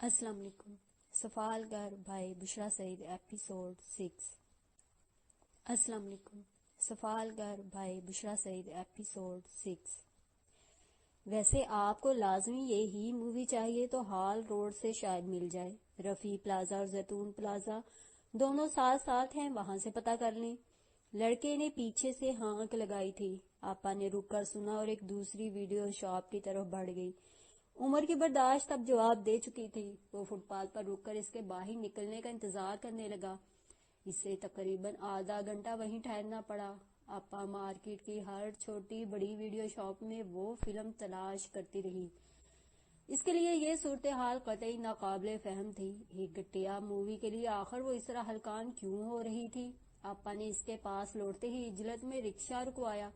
السلام علیکم. سفالگر by Bushra Saeed episode 6. السلام علیکم. سفالگر بائی بشرا سعید ایپیسوڈ 6. ویسے آپ کو لازمی یہی مووی چاہیے تو ہال روڈ سے شاید مل جائے. رفیع پلازا اور زیتون پلازا دونوں ساتھ ساتھ ہیں، وہاں سے پتہ کر لیں. لڑکے نے پیچھے سے ہانک لگائی تھی. آپا نے رک کر سنا اور ایک دوسری ویڈیو شاپ کی طرف بڑھ گئی. عمر کی برداشت اب جواب دے چکی تھی. وہ فٹ پاتھ پر رک کر اس کے باہر نکلنے کا انتظار کرنے لگا. اسے تقریباً آدھا گھنٹہ وہیں ٹھہرنا پڑا. آپا مارکیٹ کی ہر چھوٹی بڑی ویڈیو شاپ میں وہ فلم تلاش کرتی رہی. اس کے لیے یہ صورتحال قطعی ناقابل فہم تھی. ایک گھٹیا مووی کے لیے آخر وہ اس طرح ہلکان کیوں ہو رہی تھی؟ آپا نے اس کے پاس لوٹتے ہی جلد میں رکشہ رکوایا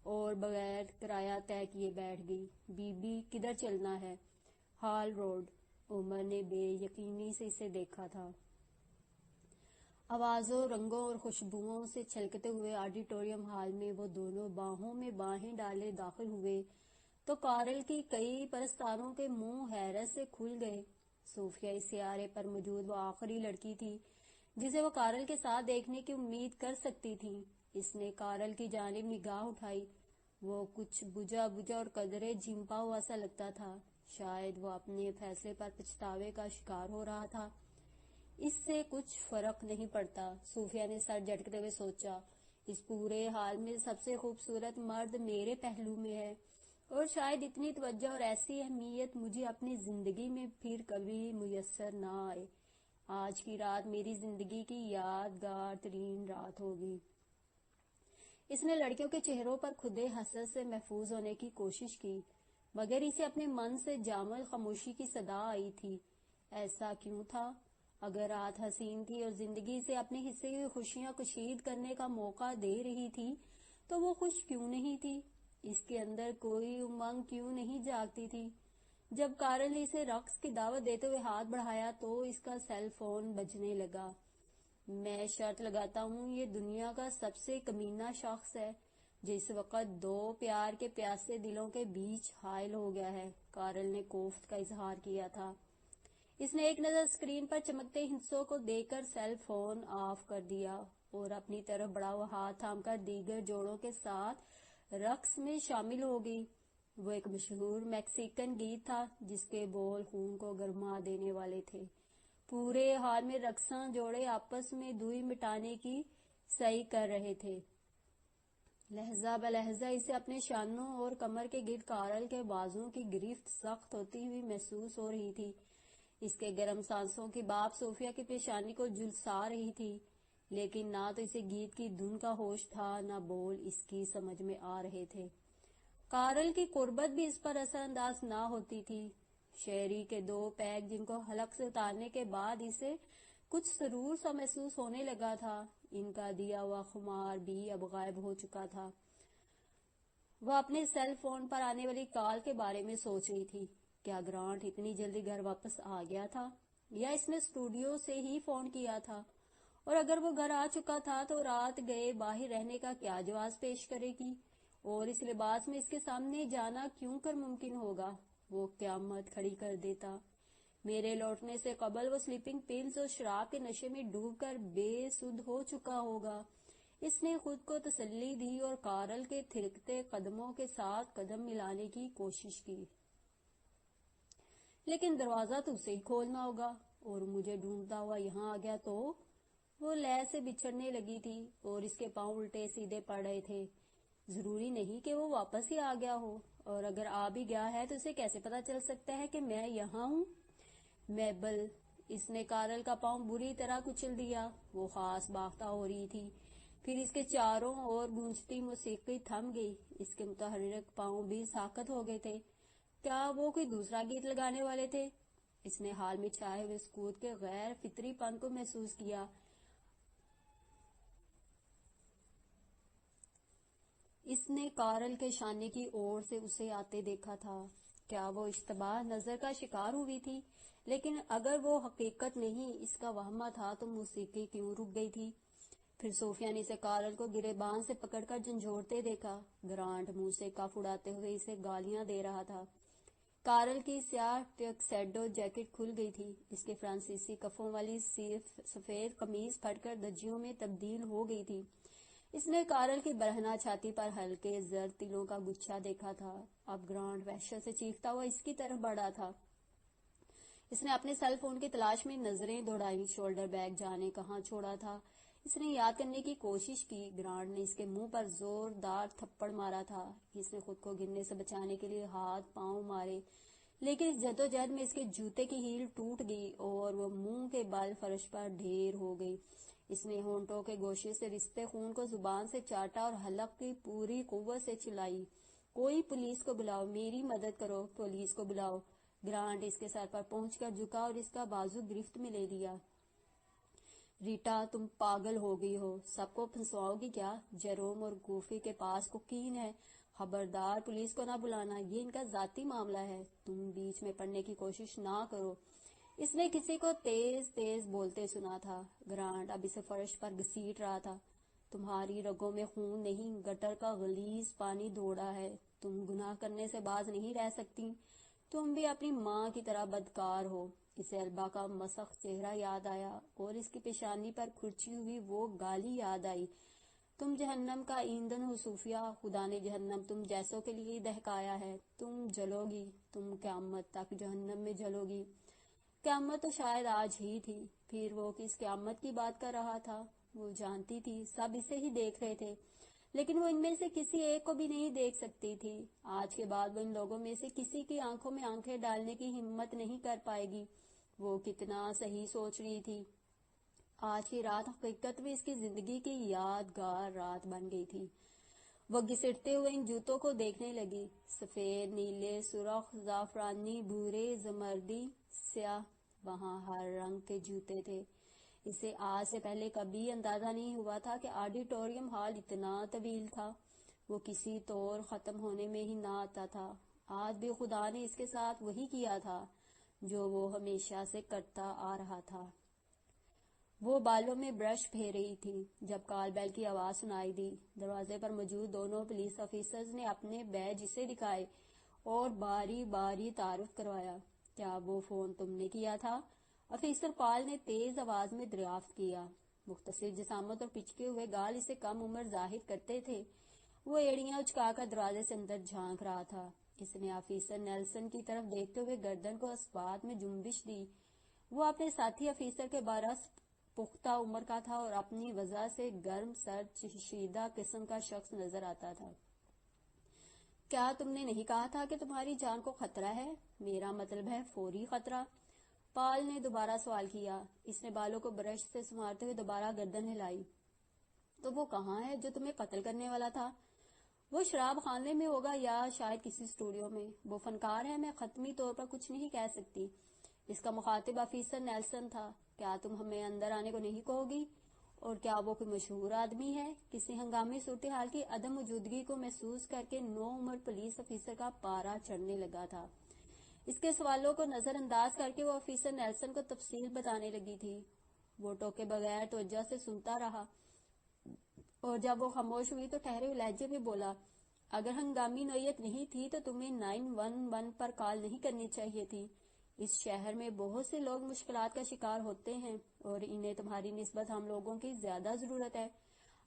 اور بغیر کرایہ طے کیے بیٹھ گئی. بی بی کدھر چلنا ہے؟ Hall road. عمر نے بے یقینی سے اسے دیکھا تھا. آوازوں، رنگوں اور خوشبوؤں سے چھلکتے ہوئے آڈیٹوریم ہال میں وہ دونوں باہوں میں باہیں ڈالے داخل ہوئے تو کارل کی کئی پرستاروں کے منہ حیرت سے کھل گئے. صوفیہ اس سیارے پر موجود وہ آخری لڑکی تھی جسے وہ کارل کے ساتھ دیکھنے کی امید کر سکتی تھی. اس نے کارل کی جانب نگاہ اٹھائی. وہ کچھ بجھا بجھا اور قدرے جھمپا ہوا سا لگتا تھا. شاید وہ اپنے فیصلے پر پچھتاوے کا شکار ہو رہا تھا. اس سے کچھ فرق نہیں پڑتا، صوفیہ نے سر جھٹکتے ہوئے سوچا. اس پورے حال میں سب سے خوبصورت مرد میرے پہلو میں ہے اور شاید اتنی توجہ اور ایسی اہمیت مجھے اپنی زندگی میں پھر کبھی میسر نہ آئے. آج کی رات میری زندگی کی یادگار ترین رات ہوگی. اس نے لڑکیوں کے چہروں پر کھدے حسد سے محفوظ ہونے کی کوشش کی مگر اسے اپنے من سے جامل خاموشی کی صدا آئی تھی. ایسا کیوں تھا؟ اگر رات حسین تھی اور زندگی سے اپنے حصے کی خوشیاں کشید کرنے کا موقع دے رہی تھی تو وہ خوش کیوں نہیں تھی؟ اس کے اندر کوئی امنگ کیوں نہیں جاگتی تھی؟ جب کارل نے اسے رقص کی دعوت دیتے ہوئے ہاتھ بڑھایا تو اس کا سیل فون بجنے لگا. میں شرط لگاتا ہوں یہ دنیا کا سب سے کمینہ شخص ہے جو اس وقت دو پیار کے پیاسے دلوں کے بیچ حائل ہو گیا ہے. کارل نے کوفت کا اظہار کیا تھا. اس نے ایک نظر اسکرین پر چمکتے ہندسوں کو دیکھ کر سیل فون آف کر دیا اور اپنی طرف بڑا ہوا ہاتھ تھام کر دیگر جوڑوں کے ساتھ رقص میں شامل ہو گئی. وہ ایک مشہور میکسیکن گیت تھا جس کے بول خون کو گرما دینے والے تھے. پورے حال میں رقصاں جوڑے آپس میں دوئی مٹانے کی سعی کر رہے تھے. لہجہ بلہجہ اسے اپنے شانوں اور کمر کے گرد کارل کے بازوؤں کی گرفت سخت ہوتی ہوئی محسوس ہو رہی تھی. اس کے گرم سانسوں کی بھاپ صوفیہ کی پیشانی کو جھلسا رہی تھی لیکن نہ تو اسے گیت کی دھن کا ہوش تھا نہ بول اس کی سمجھ میں آ رہے تھے. کارل کی قربت بھی اس پر اثر انداز نہ ہوتی تھی. شہری کے دو پیگ جن کو حلق سے اتارنے کے بعد اسے کچھ سرور سا محسوس ہونے لگا تھا، ان کا دیا ہوا خمار بھی اب غائب ہو چکا تھا. وہ اپنے سیل فون پر آنے والی کال کے بارے میں سوچ رہی تھی. کیا گرانٹ اتنی جلدی گھر واپس آ گیا تھا یا اس نے اسٹوڈیو سے ہی فون کیا تھا؟ اور اگر وہ گھر آ چکا تھا تو رات گئے باہر رہنے کا کیا جواز پیش کرے گی؟ اور اس لباس میں اس کے سامنے جانا کیوں کر ممکن ہوگا؟ وہ قیامت کھڑی کر دیتا. میرے لوٹنے سے قبل وہ سلیپنگ پلز اور شراب کے نشے میں ڈوب کر بے سدھ ہو چکا ہوگا. اس نے خود کو تسلی دی اور کارل کے تھرکتے قدموں کے ساتھ قدم ملانے کی کوشش کی. لیکن دروازہ تو اسے ہی کھولنا ہوگا اور مجھے ڈھونڈتا ہوا یہاں آ گیا تو؟ وہ لے سے بچھڑنے لگی تھی اور اس کے پاؤں الٹے سیدھے پڑ رہے تھے. ضروری نہیں کہ وہ واپس ہی آ گیا ہو، اور اگر آ بھی گیا ہے تو اسے کیسے پتا چل سکتا ہے کہ میں یہاں ہوں؟ میبل. اس نے کارل کا پاؤں بری طرح کچل دیا. وہ خاص باختہ ہو رہی تھی. پھر اس کے چاروں اور گونجتی موسیقی تھم گئی. اس کے متحرک پاؤں بھی ساکت ہو گئے تھے. کیا وہ کوئی دوسرا گیت لگانے والے تھے؟ اس نے حال میں چھائے ہوئے سکوت کے غیر فطری پن کو محسوس کیا. اس نے کارل کے شانے کی اور سے اسے آتے دیکھا تھا. کیا وہ اشتباہ نظر کا شکار ہوئی تھی؟ لیکن اگر وہ حقیقت نہیں اس کا وہمہ تھا تو موسیقی کیوں رک گئی تھی؟ پھر صوفیہ نے اسے کارل کو گریبان سے پکڑ کر جھنجھوڑتے دیکھا. گرانٹ منہ سے کف اڑاتے ہوئے اسے گالیاں دے رہا تھا. کارل کی سیاہ ٹکسیڈو جیکٹ کھل گئی تھی. اس کے فرانسیسی کفوں والی سفید قمیض پھٹ کر دھجیوں میں تبدیل ہو گئی تھی. اس نے کارل کی برہنہ چھاتی پر ہلکے زرد تلوں کا گچھا دیکھا تھا. اب گرانٹ وحشت سے چیختا ہوا اس کی طرف بڑھا تھا. اس نے اپنے سیل فون کی تلاش میں نظریں دوڑائیں. شولڈر بیگ جانے کہاں چھوڑا تھا. اس نے یاد کرنے کی کوشش کی. گرانٹ نے اس کے منہ پر زوردار تھپڑ مارا تھا. اس نے خود کو گرنے سے بچانے کے لیے ہاتھ پاؤں مارے، لیکن اس جدوجہد میں اس کے جوتے کی ہیل ٹوٹ گئی اور وہ منہ کے بل فرش پر ڈھیر ہو گئی. اس نے ہونٹوں کے گوشے سے رستے خون کو زبان سے چاٹا اور حلق کی پوری قوت سے چلائی. کوئی پولیس کو بلاؤ، میری مدد کرو، پولیس کو بلاؤ. گرانٹ اس کے سر پر پہنچ کر جھکا اور اس کا بازو گرفت میں لے لیا. ریٹا، تم پاگل ہو گئی ہو. سب کو پھنسواؤ گی کیا؟ جیروم اور گوفی کے پاس کوکین ہے. خبردار پولیس کو نہ بلانا، یہ ان کا ذاتی معاملہ ہے. تم بیچ میں پڑنے کی کوشش نہ کرو. اس نے کسی کو تیز تیز بولتے سنا تھا. گرانٹ اب اسے فرش پر گھسیٹ رہا تھا. تمہاری رگوں میں خون نہیں، گٹر کا غلیظ پانی دوڑا ہے. تم گناہ کرنے سے باز نہیں رہ سکتی. تم بھی اپنی ماں کی طرح بدکار ہو. اسے البا کا مسخ چہرہ یاد آیا اور اس کی پیشانی پر کھرچی ہوئی وہ گالی یاد آئی. تم جہنم کا ایندھن ہو صوفیہ. خدا نے جہنم تم جیسوں کے لیے دہکایا ہے. تم جلو گی، تم قیامت تک جہنم میں جلو گی. قیامت تو شاید آج ہی تھی. پھر وہ کس قیامت کی بات کر رہا تھا؟ وہ جانتی تھی سب اسے ہی دیکھ رہے تھے، لیکن وہ ان میں سے کسی ایک کو بھی نہیں دیکھ سکتی تھی. آج کے بعد وہ ان لوگوں میں سے کسی کی آنکھوں میں آنکھیں ڈالنے کی ہمت نہیں کر پائے گی. وہ کتنا صحیح سوچ رہی تھی. آج کی رات حقیقت میں اس کی زندگی کی یادگار رات بن گئی تھی. وہ گھسٹتے ہوئے ان جوتوں کو دیکھنے لگی. سفید، نیلے، سرخ، زعفرانی، بھورے، زمردی، سیاہ، وہاں ہر رنگ کے جوتے تھے. اسے آج سے پہلے کبھی اندازہ نہیں ہوا تھا کہ آڈیٹوریم ہال اتنا طویل تھا. وہ کسی طور ختم ہونے میں ہی نہ آتا تھا. آج بھی خدا نے اس کے ساتھ وہی کیا تھا جو وہ ہمیشہ سے کرتا آ رہا تھا. وہ بالوں میں برش پھیر رہی تھی جب کال بیل کی آواز سنائی دی. دروازے پر موجود دونوں پولیس آفیسرز نے اپنے بیج اسے دکھائے اور باری باری تعارف کروایا. کیا وہ فون تم نے کیا تھا؟ آفیسر پال نے تیز آواز میں دریافت کیا. مختصر جسامت اور پچکے ہوئے گال اسے کم عمر ظاہر کرتے تھے. وہ ایڑیاں اچکا کر دروازے سے اندر جھانک رہا تھا. اس نے آفیسر نیلسن کی طرف دیکھتے ہوئے گردن کو اثبات میں جنبش دی. وہ اپنے ساتھی آفیسر کے برعکس پختہ عمر کا تھا اور اپنی وجہ سے گرم سرد چشیدہ قسم کا شخص نظر آتا تھا. کیا تم نے نہیں کہا تھا کہ تمہاری جان کو خطرہ ہے؟ میرا مطلب ہے فوری خطرہ. پال نے دوبارہ سوال کیا. اس نے بالوں کو برش سے سنوارتے ہوئے دوبارہ گردن ہلائی. تو وہ کہاں ہے جو تمہیں قتل کرنے والا تھا؟ وہ شراب خانے میں ہوگا یا شاید کسی اسٹوڈیو میں. وہ فنکار ہے، میں حتمی طور پر کچھ نہیں کہہ سکتی. اس کا مخاطب آفیسر نیلسن تھا. کیا تم ہمیں اندر آنے کو نہیں کہو گی؟ اور کیا وہ کوئی مشہور آدمی ہے؟ کسی ہنگامی صورتحال کی عدم موجودگی کو محسوس کر کے نو عمر پولیس آفیسر کا پارا چڑھنے لگا تھا. اس کے سوالوں کو نظر انداز کر کے وہ آفیسر نیلسن کو تفصیل بتانے لگی تھی. وہ ٹوکے بغیر توجہ سے سنتا رہا اور جب وہ خاموش ہوئی تو ٹھہرے ہوئے لہجے میں بولا. اگر ہنگامی نوعیت نہیں تھی تو تمہیں 911 پر کال نہیں کرنی چاہیے تھی. اس شہر میں بہت سے لوگ مشکلات کا شکار ہوتے ہیں اور انہیں تمہاری نسبت ہم لوگوں کی زیادہ ضرورت ہے.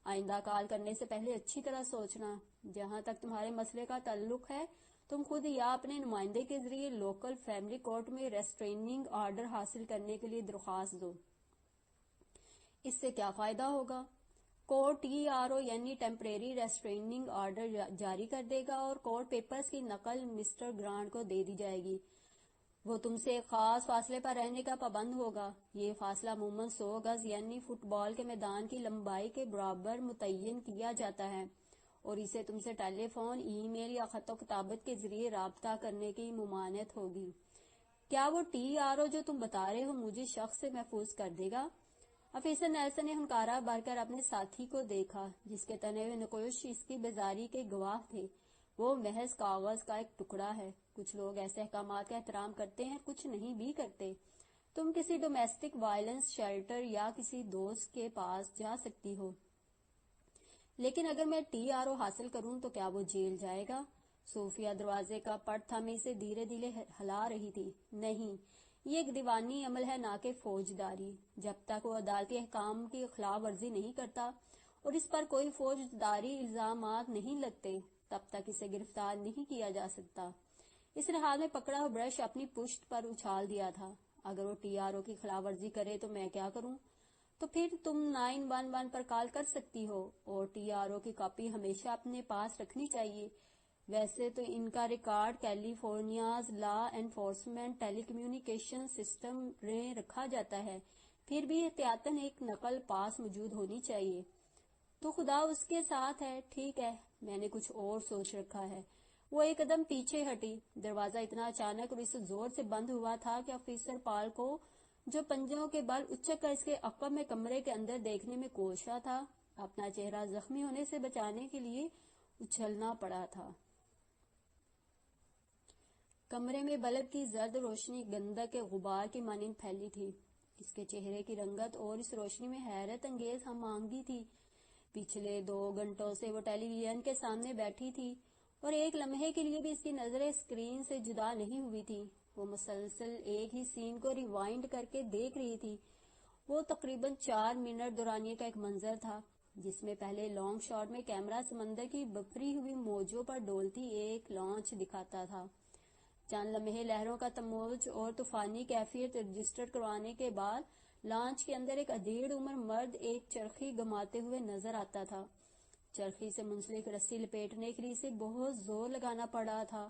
آئندہ کال کرنے سے پہلے اچھی طرح سوچنا. جہاں تک تمہارے مسئلے کا تعلق ہے، تم خود یا اپنے نمائندے کے ذریعے لوکل فیملی کورٹ میں ریسٹریننگ آرڈر حاصل کرنے کے لیے درخواست دو. اس سے کیا فائدہ ہوگا؟ کورٹ TRO یعنی ٹیمپریری ریسٹریننگ آرڈر جاری کر دے گا اور کورٹ پیپرز کی نقل مسٹر گرانٹ کو دے دی جائے گی. وہ تم سے ایک خاص فاصلے پر رہنے کا پابند ہوگا. یہ فاصلہ عموماً 100 گز یعنی فٹ بال کے میدان کی لمبائی کے برابر متعین کیا جاتا ہے اور اسے تم سے ٹیلی فون، ای میل یا خط و کتابت کے ذریعے رابطہ کرنے کی ممانعت ہوگی. کیا وہ TRO جو تم بتا رہے ہو مجھے شخص سے محفوظ کر دے گا؟ آفیسر نیلسن نے ہنکارا بھر کر اپنے ساتھی کو دیکھا جس کے تنے ہوئے نقوش اس کی بیزاری کے گواہ تھے. وہ محض کاغذ کا ایک ٹکڑا ہے. کچھ لوگ ایسے احکامات کا احترام کرتے ہیں، کچھ نہیں بھی کرتے. تم کسی ڈومیسٹک وائلنس شیلٹر یا کسی دوست کے پاس جا سکتی ہو، لیکن اگر میں TRO حاصل کروں تو کیا وہ جیل جائے گا؟ صوفیہ دروازے کا پٹ تھامے اسے دھیرے دھیرے ہلا رہی تھی۔ نہیں، یہ ایک دیوانی عمل ہے، نہ کہ فوجداری۔ جب تک وہ عدالتی احکام کی خلاف ورزی نہیں کرتا اور اس پر کوئی فوجداری الزامات نہیں لگتے، تب تک اسے گرفتار نہیں کیا جا سکتا۔ اس نے ہاتھ میں پکڑا ہوا برش اپنی پشت پر اچھال دیا تھا۔ اگر وہ TRO کی خلاف ورزی کرے تو میں کیا کروں؟ تو پھر تم 911 پر کال کر سکتی ہو، اور TRO کی کاپی ہمیشہ اپنے پاس رکھنی چاہیے۔ ویسے تو ان کا ریکارڈ کیلیفورنیاز لا انفورسمنٹ ٹیلی کمیونیکیشن سسٹم میں رکھا جاتا ہے، پھر بھی احتیاطاً ایک نقل پاس موجود ہونی چاہیے۔ تو خدا اس کے ساتھ ہے۔ ٹھیک ہے، میں نے کچھ اور سوچ رکھا ہے۔ وہ ایک قدم پیچھے ہٹی۔ دروازہ اتنا اچانک اور اس زور سے بند ہوا تھا کہ آفیسر پال کو، جو پنجوں کے بل اچک کر اس کے عقب میں کمرے کے اندر دیکھنے میں کوشاں تھا، اپنا چہرہ زخمی ہونے سے بچانے کے لیے اچھلنا پڑا تھا۔ کمرے میں بلب کی زرد روشنی گندھک کے غبار کی مانند پھیلی تھی۔ اس کے چہرے کی رنگت اور اس روشنی میں حیرت انگیز ہم آہنگی تھی۔ پچھلے 2 گھنٹوں سے وہ ٹیلی ویژن کے سامنے بیٹھی تھی اور ایک لمحے کے لیے بھی اس کی نظریں اسکرین سے جدا نہیں ہوئی تھی۔ وہ مسلسل ایک ہی سین کو ریوائنڈ کر کے دیکھ رہی تھی۔ وہ تقریباً 4 منٹ دورانیے کا ایک منظر تھا، جس میں پہلے لانگ شاٹ میں کیمرہ سمندر کی بفری ہوئی موجوں پر ڈولتی ایک لانچ دکھاتا تھا۔ چند لمحے لہروں کا تموج اور طوفانی کیفیت رجسٹر کروانے کے بعد لانچ کے اندر ایک ادھیڑ عمر مرد ایک چرخی گھماتے ہوئے نظر آتا تھا۔ چرخی سے منسلک رسی لپیٹنے کے لیے اسے بہت زور لگانا پڑا تھا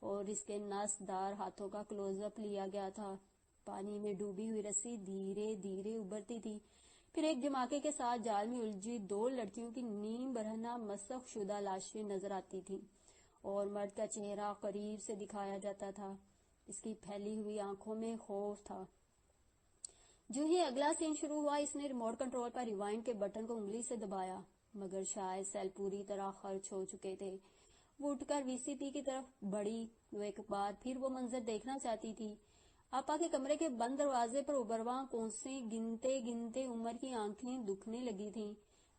اور اس کے نس دار ہاتھوں کا کلوز اپ لیا گیا تھا۔ پانی میں ڈوبی ہوئی رسی دھیرے دھیرے ابھرتی تھی، پھر ایک دھماکے کے ساتھ جال میں الجھی 2 لڑکیوں کی نیم برہنہ مسخ شدہ لاشیں نظر آتی تھیں اور مرد کا چہرہ قریب سے دکھایا جاتا تھا۔ اس کی پھیلی ہوئی آنکھوں میں خوف تھا۔ جو ہی اگلا سین شروع ہوا، اس نے ریموٹ کنٹرول پر ریوائنڈ کے بٹن کو انگلی سے دبایا، مگر شاید سیل پوری طرح خرچ ہو چکے تھے۔ وہ اٹھ کر VCP کی طرف بڑھی۔ وہ ایک بار پھر وہ منظر دیکھنا چاہتی تھی۔ آپا کے کمرے کے بند دروازے پر ابرواں کونسیں گنتے گنتے عمر کی آنکھیں دکھنے لگی تھیں۔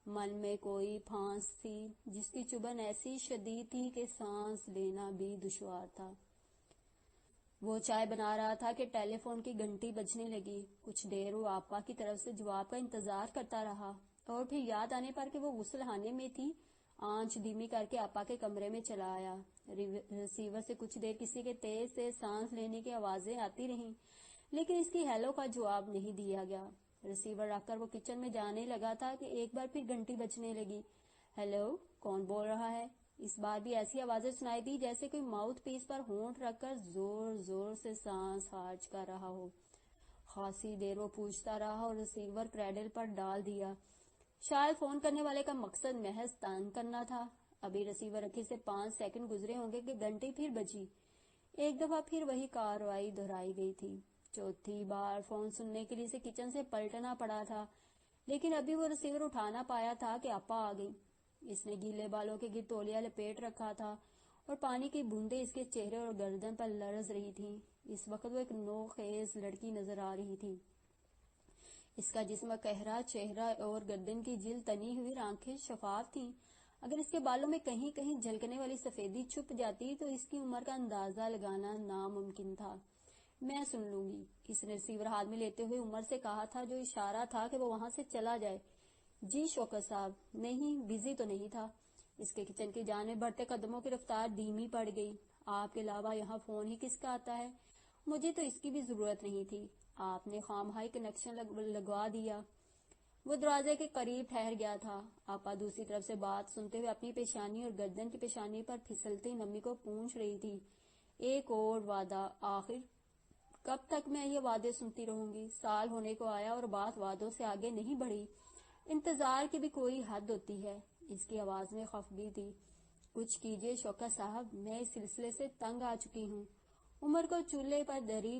من میں کوئی پھانس تھی جس کی چبھن ایسی شدید تھی کہ سانس لینا بھی دشوار تھا۔ وہ چائے بنا رہا تھا کہ ٹیلی فون کی گھنٹی بجنے لگی۔ کچھ دیر وہ آپا کی طرف سے جواب کا انتظار کرتا رہا اور پھر یاد آنے پر کہ وہ غسل خانے میں تھی، آنچ دھیمی کر کے آپا کے کمرے میں چلا آیا۔ ریسیور سے کچھ دیر کسی کے تیز سے سانس لینے کی آوازیں آتی رہیں، لیکن اس کی ہیلو کا جواب نہیں دیا گیا۔ ریسیور رکھ کر وہ کچن میں جانے لگا تھا کہ ایک بار پھر گھنٹی بجنے لگی۔ ہیلو، کون بول رہا ہے؟ اس بار بھی ایسی آوازیں سنائی دی جیسے کوئی ماؤتھ پیس پر ہونٹ رکھ کر زور زور سے سانس خارج کر رہا ہو۔ خاصی دیر وہ پوچھتا رہا اور ریسیور کریڈل پر ڈال دیا۔ شاید فون کرنے والے کا مقصد محض تنگ کرنا تھا۔ ابھی ریسیور رکھی سے 5 سیکنڈ گزرے ہوں گے کہ گھنٹی پھر بجی۔ ایک دفعہ پھر وہی کارروائی دہرائی گئی تھی۔ چوتھی بار فون سننے کے لیے اسے کچن سے پلٹنا پڑا تھا، لیکن ابھی وہ ریسیور اٹھانا پایا تھا کہ آپا آ گئی۔ اس نے گیلے بالوں کے گر تولیہ لپیٹ رکھا تھا اور پانی کی بوندیں اس کے چہرے اور گردن پر لرز رہی تھیں۔ اس وقت وہ ایک نوخیز لڑکی نظر آ رہی تھی۔ اس کا جسم قہرا، چہرہ اور گردن کی جلد تنی ہوئی، آنکھیں شفاف تھیں۔ اگر اس کے بالوں میں کہیں کہیں جھلکنے والی سفیدی چھپ جاتی تو اس کی عمر کا اندازہ لگانا ناممکن تھا۔ میں سن لوں گی، اس نے ریسیور ہاتھ میں لیتے ہوئے عمر سے کہا تھا، جو اشارہ تھا کہ وہ وہاں سے چلا جائے۔ جی شوکت صاحب۔ نہیں، بزی تو نہیں تھا۔ اس کے کچن کی جانب بڑھتے قدموں کی رفتار دھیمی پڑ گئی۔ آپ کے علاوہ یہاں فون ہی کس کا آتا ہے؟ مجھے تو اس کی بھی ضرورت نہیں تھی، آپ نے خواہ کنیکشن لگوا دیا۔ وہ دروازے کے قریب ٹھہر گیا تھا۔ آپا دوسری طرف سے بات سنتے ہوئے اپنی پیشانی اور گردن کی پیشانی پر پھسلتی نمی کو پونچھ رہی تھی۔ ایک اور وعدہ، آخر کب تک میں یہ وعدے سنتی رہوں گی؟ سال ہونے کو آیا اور بات وعدوں سے آگے نہیں بڑھی۔ انتظار کی بھی کوئی حد ہوتی ہے۔ اس کی آواز میں خفگی تھی۔ کچھ کیجیے شوکت صاحب، میں اس سلسلے سے تنگ آ چکی ہوں۔ عمر کو چولہے پر دھری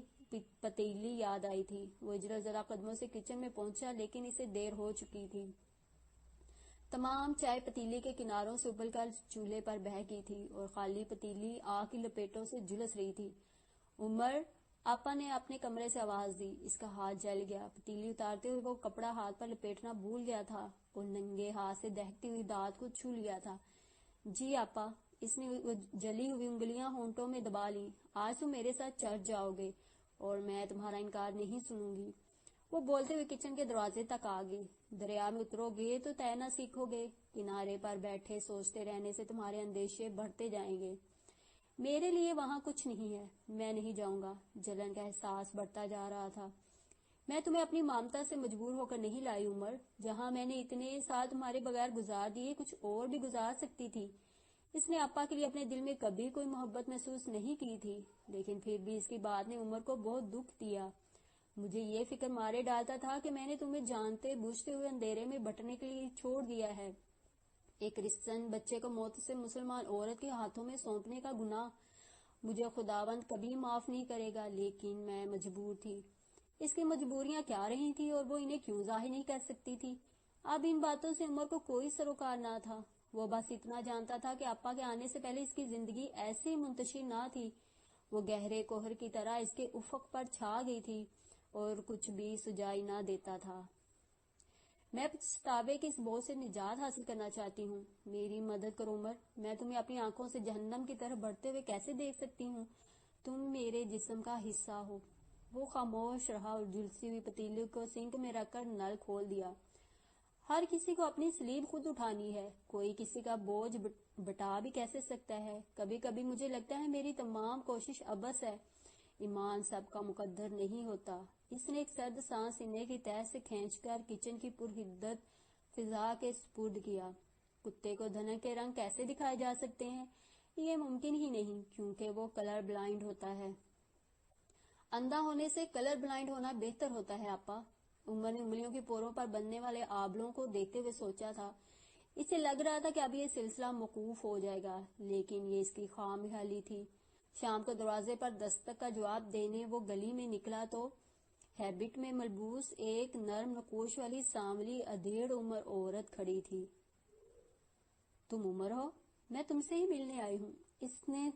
پتیلی یاد آئی تھی۔ وہ اجرا زدہ قدموں سے کچن میں پہنچا، لیکن اسے دیر ہو چکی تھی۔ تمام چائے پتیلی کے کناروں سے ابل کر چولہے پر بہہ گئی تھی اور خالی پتیلی آگ کی لپیٹوں سے جھلس رہی تھی۔ عمر، آپا نے اپنے کمرے سے آواز دی۔ اس کا ہاتھ جل گیا۔ پتیلی اتارتے ہوئے وہ کپڑا ہاتھ پر لپیٹنا بھول گیا تھا اور ننگے ہاتھ سے دہکتی ہوئی دھات کو چھو لیا تھا۔ جی آپا، اس نے وہ جلی ہوئی انگلیاں ہونٹوں میں دبا لی. آج تم میرے ساتھ چرچ جاؤ گے اور میں تمہارا انکار نہیں سنوں گی. وہ بولتے ہوئے کچن کے دروازے تک آ گئی. دریا میں اترو گے تو تیرنا سیکھو گے. کنارے پر بیٹھے سوچتے رہنے سے تمہارے اندیشے بڑھتے جائیں گے. میرے لیے وہاں کچھ نہیں ہے. میں نہیں جاؤں گا. جلن کا احساس بڑھتا جا رہا تھا. میں تمہیں اپنی مامتا سے مجبور ہو کر نہیں لائی عمر. جہاں میں نے اتنے سال تمہارے بغیر گزار دیے کچھ اور بھی گزار سکتی تھی. اس نے آپا کے لیے اپنے دل میں کبھی کوئی محبت محسوس نہیں کی تھی، لیکن پھر بھی اس کی بات نے عمر کو بہت دکھ دیا. مجھے یہ فکر مارے ڈالتا تھا کہ میں نے تمہیں جانتے بوجھتے ہوئے اندھیرے میں بٹنے کے لیے چھوڑ دیا ہے. ایک کرسچن بچے کو موت سے مسلمان عورت کے ہاتھوں میں سونپنے کا گناہ مجھے خداوند کبھی معاف نہیں کرے گا، لیکن میں مجبور تھی. اس کی مجبوریاں کیا رہی تھی اور وہ انہیں کیوں ظاہر نہیں کر سکتی تھی؟ اب ان باتوں سے عمر کو کوئی سروکار نہ تھا. وہ بس اتنا جانتا تھا کہ آپا کے آنے سے پہلے اس کی زندگی ایسی منتشر نہ تھی. وہ گہرے کوہر کی طرح اس کے افق پر چھا گئی تھی اور کچھ بھی سجائی نہ دیتا تھا. میں پچھتاوے کے اس بوجھ سے نجات حاصل کرنا چاہتی ہوں. میری مدد کرو عمر. میں تمہیں اپنی آنکھوں سے جہنم کی طرف بڑھتے ہوئے کیسے دیکھ سکتی ہوں؟ تم میرے جسم کا حصہ ہو. وہ خاموش رہا اور جھلسی ہوئی پتیلی کو سنک میں رکھ کر نل کھول دیا. ہر کسی کو اپنی سلیب خود اٹھانی ہے. کوئی کسی کا بوجھ بٹا بھی کیسے سکتا ہے؟ کبھی کبھی مجھے لگتا ہے میری تمام کوشش ابس ہے. ایمان سب کا مقدر نہیں ہوتا. اس نے ایک سرد سانس سینے کی تہہ سے کھینچ کر کچن کی پرحدت فضا کے سپرد کیا. کتے کو دھنک کے رنگ کیسے دکھائے جا سکتے ہیں؟ یہ ممکن ہی نہیں، کیونکہ وہ کلر بلائنڈ ہوتا ہے. اندھا ہونے سے کلر بلائنڈ ہونا بہتر ہوتا ہے آپا. عمر نے انگلیوں کی پوروں پر بننے والے آبلوں کو دیکھتے ہوئے سوچا تھا. اسے لگ رہا تھا کہ اب یہ سلسلہ موقوف ہو جائے گا، لیکن یہ اس کی خام خیالی تھی. شام کو دروازے پر دستک کا جواب دینے وہ گلی میں نکلا تو ہیبٹ میں ملبوس ایک نرم نقوش والی سانولی ادھیڑ عمر عورت کھڑی تھی. تم عمر ہو؟ میں تم سے ہی ملنے آئی ہوں. اس نے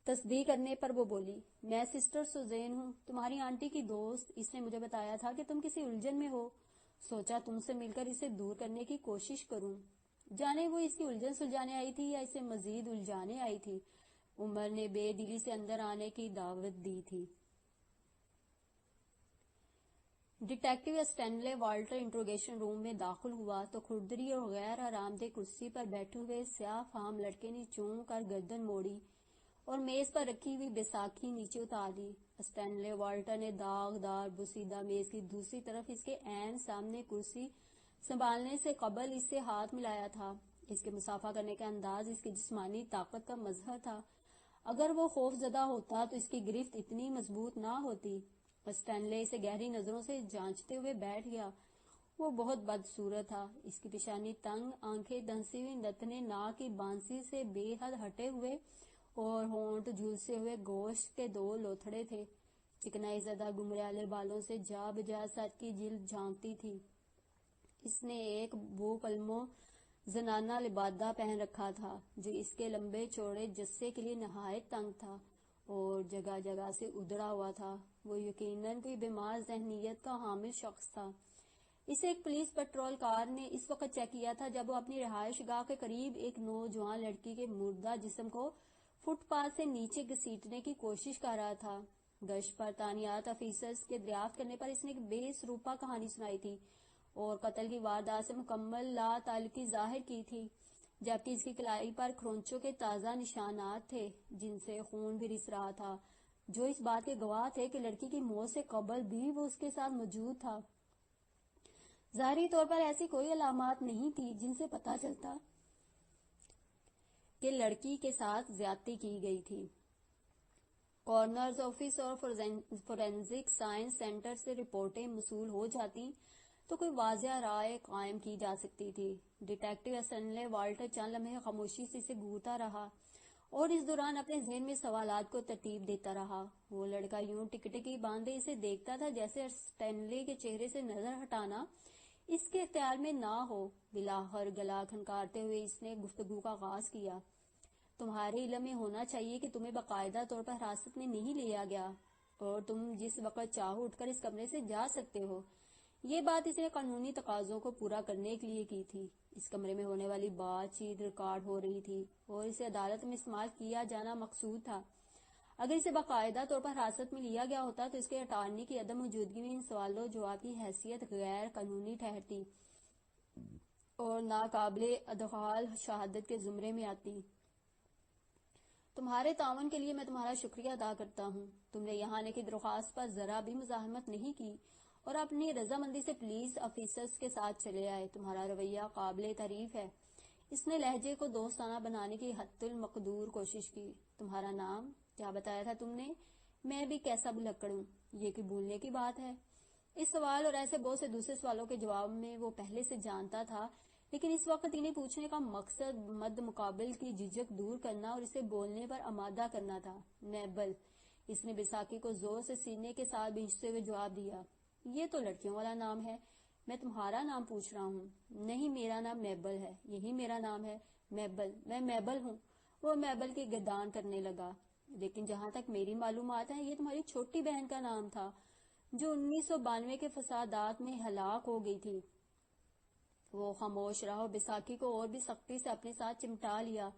تصدیق کرنے پر وہ بولی. میں سسٹر سوزین ہوں، تمہاری آنٹی کی دوست. اس نے مجھے بتایا تھا کہ تم کسی الجھن میں ہو. سوچا تم سے مل کر اسے دور کرنے کی کوشش کروں. جانے وہ اس کی الجھن سلجھانے آئی تھی یا اسے مزید الجھانے آئی تھی. عمر نے بے دلی سے اندر آنے کی دعوت دی تھی. ڈیٹیکٹیو اسٹینلے والٹر انٹروگیشن روم میں داخل ہوا تو کھردری اور غیر آرام دہ کرسی پر بیٹھے ہوئے سیاہ فام لڑکے نے چون کر گردن موڑی اور میز پر رکھی ہوئی بیساکھی نیچے اتار دی. اسٹینلے والٹر نے داغدار بوسیدہ میز کی دوسری طرف اس کے عین سامنے کرسی سنبھالنے سے قبل اس سے ہاتھ ملایا تھا. اس کے مصافحہ کرنے کا انداز اس کی جسمانی طاقت کا مظہر تھا. اگر وہ خوف زدہ ہوتا تو اس کی گرفت اتنی مضبوط نہ ہوتی. اسٹینلے اسے گہری نظروں سے جانچتے ہوئے بیٹھ گیا. وہ بہت بدصورت تھا. اس کی پیشانی تنگ، آنکھیں دھنسی ہوئی، نتنے ناک کی بانسی سے بے حد ہٹے ہوئے اور ہونٹ جھلسے ہوئے گوشت کے دو لوتھڑے تھے. چکنائی زدہ گمریالے بالوں سے جا بجا سر کی جلد جھانکتی تھی. اس نے ایک بو پلمو زنانہ لبادہ پہن رکھا تھا جو اس کے لمبے چوڑے جسے کے لیے نہایت تنگ تھا اور جگہ جگہ سے ادڑا ہوا تھا. وہ یقیناً کوئی بیمار ذہنیت کا حامل شخص تھا. اسے ایک پولیس پٹرول کار نے اس وقت چیک کیا تھا جب وہ اپنی رہائش گاہ کے قریب ایک نوجوان لڑکی کے مردہ جسم کو فٹ پاتھ سے نیچے گھسیٹنے کی کوشش کر رہا تھا. گشت پر تعینات افیسرز کے دریافت کرنے پر اس نے ایک بے سروپا کہانی سنائی تھی اور قتل کی واردات سے مکمل لا تعلقی ظاہر کی تھی، جبکہ اس کی کلائی پر کھرونچوں کے تازہ نشانات تھے جن سے خون بھی رس رہا تھا، جو اس بات کے گواہ تھے کہ لڑکی کی موت سے قبل بھی وہ اس کے ساتھ موجود تھا. ظاہری طور پر ایسی کوئی علامات نہیں تھی جن سے پتہ چلتا کہ لڑکی کے ساتھ زیادتی کی گئی تھی. کورنرز آفس اور فورینزک سائنس سینٹر سے رپورٹیں موصول ہو جاتی تو کوئی واضح رائے قائم کی جا سکتی تھی. ڈیٹیکٹیو اسٹینلے والٹر چند لمحے خاموشی سے اسے گھورتا رہا اور اس دوران اپنے ذہن میں سوالات کو ترتیب دیتا رہا. وہ لڑکا یوں ٹکٹکی باندھے اسے دیکھتا تھا جیسے اسٹینلے کے چہرے سے نظر ہٹانا اس کے اختیار میں نہ ہو. بلاخر گلا کھنکارتے ہوئے اس نے گفتگو کا آغاز کیا. تمہارے علم میں ہونا چاہیے کہ تمہیں باقاعدہ طور پر حراست میں نہیں لیا گیا اور تم جس وقت چاہو اٹھ کر اس کمرے سے جا سکتے ہو. یہ بات اس نے قانونی تقاضوں کو پورا کرنے کے لیے کی تھی. اس کمرے میں ہونے والی بات چیت ریکارڈ ہو رہی تھی اور اسے عدالت میں استعمال کیا جانا مقصود تھا۔ اگر اسے باقاعدہ طور پر حراست میں لیا گیا ہوتا تو اس کے اٹارنی کی عدم موجودگی میں ان سوال و جواب کی حیثیت غیر قانونی ٹھہرتی اور ناقابل ادغال شہادت کے زمرے میں آتی۔ تمہارے تعاون کے لیے میں تمہارا شکریہ ادا کرتا ہوں۔ تم نے یہاں آنے کی درخواست پر ذرا بھی مزاحمت نہیں کی اور اپنی رضامندی سے پولیس آفیسرز کے ساتھ چلے آئے۔ تمہارا رویہ قابل تعریف ہے۔ اس نے لہجے کو دوستانہ بنانے کی حد المقدور کوشش کی۔ تمہارا نام کیا بتایا تھا تم نے؟ میں بھی کیسا بھلکڑ ہوں، یہ کوئی بھولنے کی بات ہے؟ اس سوال اور ایسے بہت سے دوسرے سوالوں کے جواب میں وہ پہلے سے جانتا تھا، لیکن اس وقت انہیں پوچھنے کا مقصد مد مقابل کی جھجک دور کرنا اور اسے بولنے پر آمادہ کرنا تھا۔ میبل، اس نے بیساکھی کو زور سے سینے کے ساتھ بھینچتے ہوئے جواب دیا۔ یہ تو لڑکیوں والا نام ہے، میں تمہارا نام پوچھ رہا ہوں۔ نہیں، میرا نام میبل ہے، یہی میرا نام ہے، میبل، میں میبل ہوں۔ وہ میبل کی گردان کرنے لگا۔ لیکن جہاں تک میری معلومات ہیں، یہ تمہاری چھوٹی بہن کا نام تھا جو 1992 کے فسادات میں ہلاک ہو گئی تھی۔ وہ خاموش رہا اور بیساکھی کو اور بھی سختی سے اپنے ساتھ چمٹا لیا۔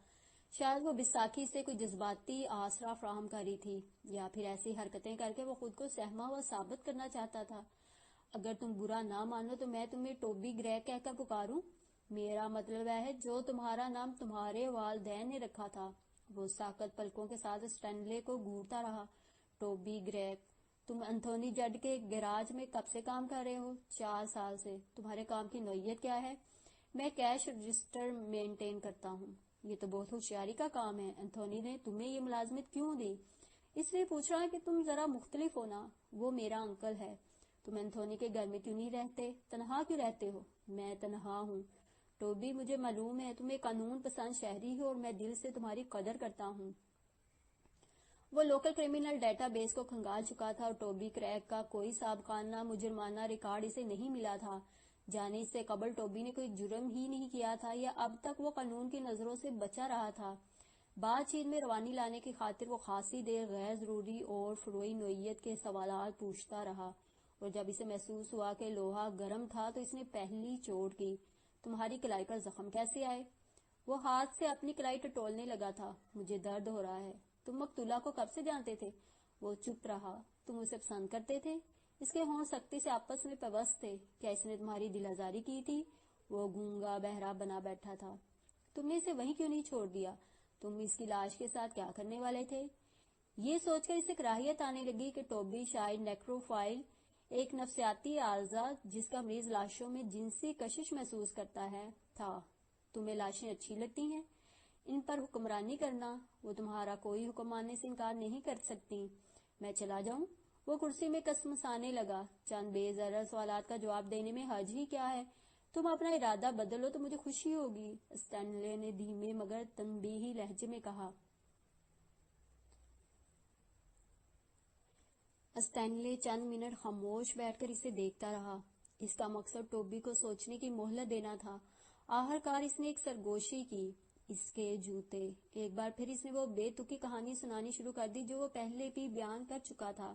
شاید وہ بیساکھی سے کوئی جذباتی آسرا فراہم کری تھی، یا پھر ایسی حرکتیں کر کے وہ خود کو سہما ہوا ثابت کرنا چاہتا تھا۔ اگر تم برا نہ مانو تو میں تمہیں ٹوبی گریگ کہہ کر پکاروں؟ میرا مطلب ہے جو تمہارا نام تمہارے والدین نے رکھا تھا۔ وہ ساکت پلکوں کے ساتھ اسٹینلے کو گھورتا رہا۔ ٹوبی گریگ، تم انتھونی جڈ کے گیراج میں کب سے کام کر رہے ہو؟ 4 سال سے۔ تمہارے کام کی نوعیت کیا ہے؟ میں کیش رجسٹر مینٹین کرتا ہوں۔ یہ تو بہت ہوشیاری کا کام ہے۔ انتھونی نے تمہیں یہ ملازمت کیوں دی؟ اس لیے پوچھ رہا ہے کہ تم ذرا مختلف ہو نا۔ وہ میرا انکل ہے۔ تم انتھونی کے گھر میں کیوں نہیں رہتے؟ تنہا کیوں رہتے ہو؟ میں تنہا ہوں ٹوبی، مجھے معلوم ہے تم ایک قانون پسند شہری ہو اور میں دل سے تمہاری قدر کرتا ہوں۔ وہ لوکل کریمنل ڈیٹا بیس کو کھنگال چکا تھا اور ٹوبی گریگ کا کوئی سابقانہ مجرمانہ ریکارڈ اسے نہیں ملا تھا۔ جانے سے قبل ٹوبی نے کوئی جرم ہی نہیں کیا تھا، یا اب تک وہ قانون کی نظروں سے بچا رہا تھا۔ بات چیت میں روانی لانے کی خاطر وہ خاصی دیر غیر ضروری اور فروئی نوعیت کے سوالات پوچھتا رہا، اور جب اسے محسوس ہوا کہ لوہا گرم تھا تو اس نے پہلی چوٹ کی۔ تمہاری کلائی پر زخم کیسے آئے؟ وہ ہاتھ سے اپنی کلائی ٹٹولنے لگا تھا۔ مجھے درد ہو رہا ہے۔ تم مقتولہ کو کب سے جانتے تھے؟ وہ چپ رہا۔ تم اسے پسند کرتے تھے؟ اس کے ہونٹ سختی سے آپس میں پیوست تھے۔ کیا اس نے تمہاری دل آزاری کی تھی؟ وہ گونگا بہرا بنا بیٹھا تھا۔ تم نے اسے وہیں کیوں نہیں چھوڑ دیا؟ تم اس کی لاش کے ساتھ کیا کرنے والے تھے؟ یہ سوچ کر اسے کراہیت آنے لگی کہ ٹوبی شاید نیکروفائل، ایک نفسیاتی عارضہ جس کا مریض لاشوں میں جنسی کشش محسوس کرتا ہے، تھا۔ تمہیں لاشیں اچھی لگتی ہیں؟ ان پر حکمرانی کرنا؟ وہ تمہارا کوئی حکم ماننے سے انکار نہیں کر سکتی۔ میں چلا جاؤں؟ وہ کرسی میں کسمسانے لگا۔ چند بے ضرر سوالات کا جواب دینے میں حرج ہی کیا ہے؟ تم اپنا ارادہ بدلو تو مجھے خوشی ہوگی، اسٹینلے نے دھیمے مگر تنبیہی لہجے میں کہا۔ اسٹینلے چند منٹ خاموش بیٹھ کر اسے دیکھتا رہا۔ اس کا مقصد ٹوبی کو سوچنے کی مہلت دینا تھا۔ آخرکار اس نے ایک سرگوشی کی۔ اس کے جوتے۔ ایک بار پھر اس نے وہ بے تکی کہانی سنانی شروع کر دی جو وہ پہلے بھی بیان کر چکا تھا۔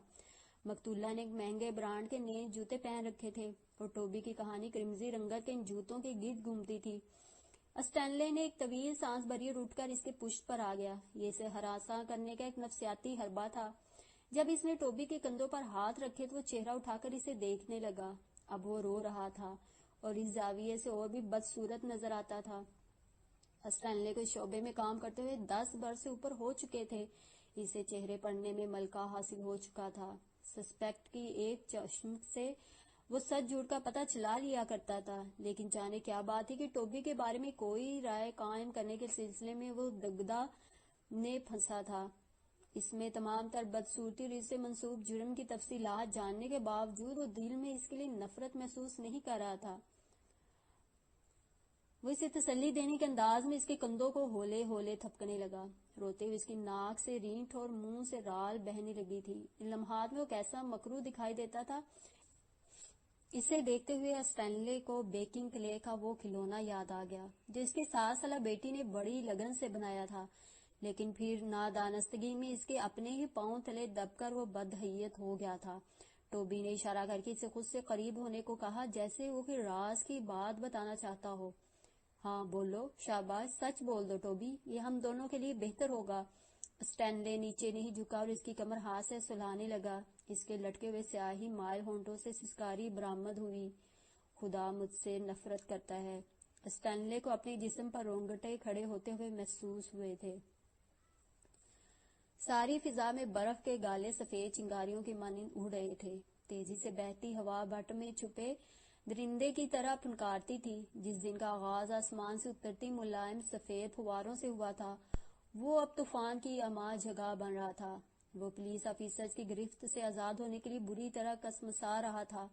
مقتولہ نے ایک مہنگے برانڈ کے نئے جوتے پہن رکھے تھے اور ٹوبی کی کہانی کرمزی رنگت کے ان جوتوں کے گرد گھومتی تھی۔ اسٹینلے نے ایک طویل سانس بھری اور اٹھ کر اس کے پشت پر آ گیا۔ یہ اسے ہراساں کرنے کا ایک نفسیاتی حربہ تھا۔ جب اس نے ٹوبی کے کندھوں پر ہاتھ رکھے تو وہ چہرہ اٹھا کر اسے دیکھنے لگا۔ اب وہ رو رہا تھا اور اس زاویے سے اور بھی بدصورت نظر آتا تھا۔ اسٹینلے کو اس شعبے میں کام کرتے ہوئے 10 برس سے اوپر ہو چکے تھے۔ اسے چہرے پڑھنے میں ملکہ حاصل ہو چکا تھا۔ سسپیکٹ کی ایک چشم سے وہ سچ جھوٹ کا پتہ چلا لیا کرتا تھا، لیکن جانے کیا بات تھی کہ ٹوبی کے بارے میں کوئی رائے قائم کرنے کے سلسلے میں وہ دگدھا نے پھنسا تھا۔ اس میں تمام تر بدصورتی اور اس سے منسوب جرم کی تفصیلات جاننے کے باوجود وہ دل میں اس کے لیے نفرت محسوس نہیں کر رہا تھا۔ وہ اسے تسلی دینے کے انداز میں اس کے کندھوں کو ہولے ہولے تھپکنے لگا۔ روتے ہوئے اس کی ناک سے رینٹ اور منہ سے رال بہنے لگی تھی۔ ان لمحات میں وہ کیسا مکروہ دکھائی دیتا تھا۔ اسے دیکھتے ہوئے اسٹینلے کو بیکنگ کلے کا وہ کھلونا یاد آ گیا جو اس کی 7 سالہ بیٹی نے بڑی لگن سے بنایا تھا، لیکن پھر نادانستگی میں اس کے اپنے ہی پاؤں تلے دب کر وہ بدحیت ہو گیا تھا۔ ٹوبی نے اشارہ کر کے اسے خود سے قریب ہونے کو کہا، جیسے وہ کوئی راز کی بات بتانا چاہتا ہو۔ ہاں بولو، شاباش، سچ بول دو ٹوبی، یہ ہم دونوں کے لیے بہتر ہوگا۔ اسٹینلے نیچے نہیں جھکا اور اس کی کمر ہاتھ سے سلانے لگا۔ اس کے لٹکے ہوئے سیاہی مائل ہونٹوں سے سسکاری برآمد ہوئی۔ خدا مجھ سے نفرت کرتا ہے۔ اسٹینلے کو اپنے جسم پر رونگٹے کھڑے ہوتے ہوئے محسوس ہوئے تھے۔ ساری فضا میں برف کے گالے سفید چنگاریوں کی مانند اڑ رہے تھے۔ تیزی سے بہتی ہوا بٹ میں چھپے درندے کی طرح پھنکارتی تھی۔ جس دن کا آغاز آسمان سے اترتی ملائم سفید فواروں سے ہوا تھا، وہ اب طوفان کی اما جگہ بن رہا تھا۔ وہ پولیس آفیسرز کی گرفت سے آزاد ہونے کے لیے بری طرح کسمسا رہا تھا۔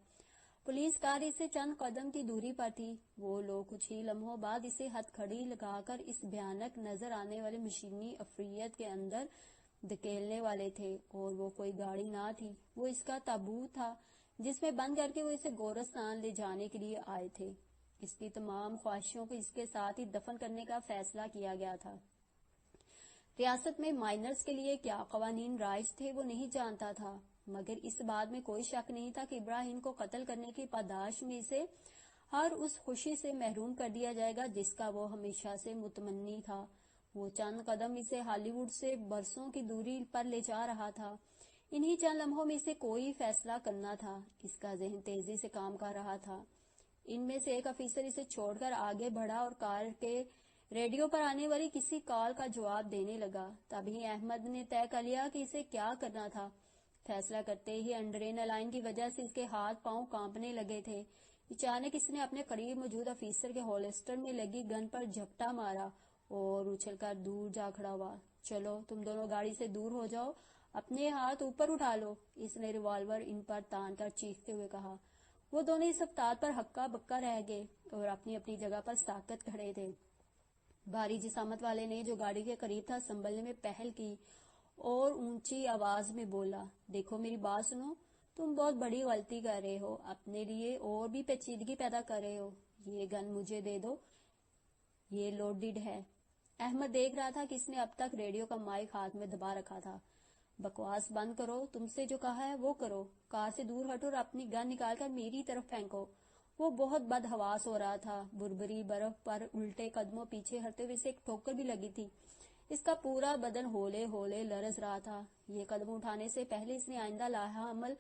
پولیس کار اس سے چند قدم کی دوری پر تھی۔ وہ لوگ کچھ ہی لمحوں بعد اسے ہتھ کھڑی لگا کر اس بھیانک نظر آنے والے مشینی عفریت کے اندر دھکیلنے والے تھے، اور وہ کوئی گاڑی نہ تھی، وہ اس کا تابوت تھا جس میں بند کر کے وہ اسے گورستان لے جانے کے لیے آئے تھے۔ اس کی تمام خواہشوں کو اس کے ساتھ ہی دفن کرنے کا فیصلہ کیا گیا تھا۔ ریاست میں مائنرز کے لیے کیا قوانین رائج تھے وہ نہیں جانتا تھا، مگر اس بات میں کوئی شک نہیں تھا کہ ابراہیم کو قتل کرنے کی پاداش میں سے ہر اس خوشی سے محروم کر دیا جائے گا جس کا وہ ہمیشہ سے متمنی تھا۔ وہ چند قدم اسے ہالی ووڈ سے برسوں کی دوری پر لے جا رہا تھا۔ انہی چند لمحوں میں اسے کوئی فیصلہ کرنا تھا۔ اس کا ذہن تیزی سے کام کر رہا تھا۔ ان میں سے ایک افیسر اسے چھوڑ کر آگے بڑھا اور کار کے ریڈیو پر آنے والی کسی کال کا جواب دینے لگا۔ تبھی احمد نے طے کر لیا کہ اسے کیا کرنا تھا۔ فیصلہ کرتے ہی انڈرینالائن کی وجہ سے اس کے ہاتھ پاؤں کانپنے لگے تھے۔ اچانک اس نے اپنے قریب موجود افیسر کے ہولسٹر میں لگی گن پر جھپٹا مارا اور اچھل کر دور جا کھڑا ہوا۔ چلو تم دونوں گاڑی سے دور ہو جاؤ، اپنے ہاتھ اوپر اٹھا لو، اس نے ریوالور ان پر تان کر چیختے ہوئے کہا۔ وہ دونوں اس رفتار پر ہکا بکا رہ گئے اور اپنی اپنی جگہ پر ساکت کھڑے تھے۔ بھاری جسامت والے نے جو گاڑی کے قریب تھا سنبھلنے میں پہل کی اور اونچی آواز میں بولا، دیکھو میری بات سنو، تم بہت بڑی غلطی کر رہے ہو، اپنے لیے اور بھی پیچیدگی پیدا کر رہے ہو۔ یہ گن مجھے دے دو، یہ لوڈڈ ہے۔ احمد دیکھ رہا تھا کہ اس نے اب تک ریڈیو کا مائک ہاتھ میں دبا رکھا تھا۔ بکواس بند کرو، تم سے جو کہا ہے وہ کرو، کار سے دور ہٹو اور اپنی گن نکال کر میری طرف پھینکو۔ وہ بہت بدحواس ہو رہا تھا۔ بربری برف پر الٹے قدموں پیچھے ہٹتے ہوئے اسے ایک ٹھوکر بھی لگی تھی۔ اس کا پورا بدن ہولے ہولے لرز رہا تھا۔ یہ قدم اٹھانے سے پہلے اس نے آئندہ لاحہ عمل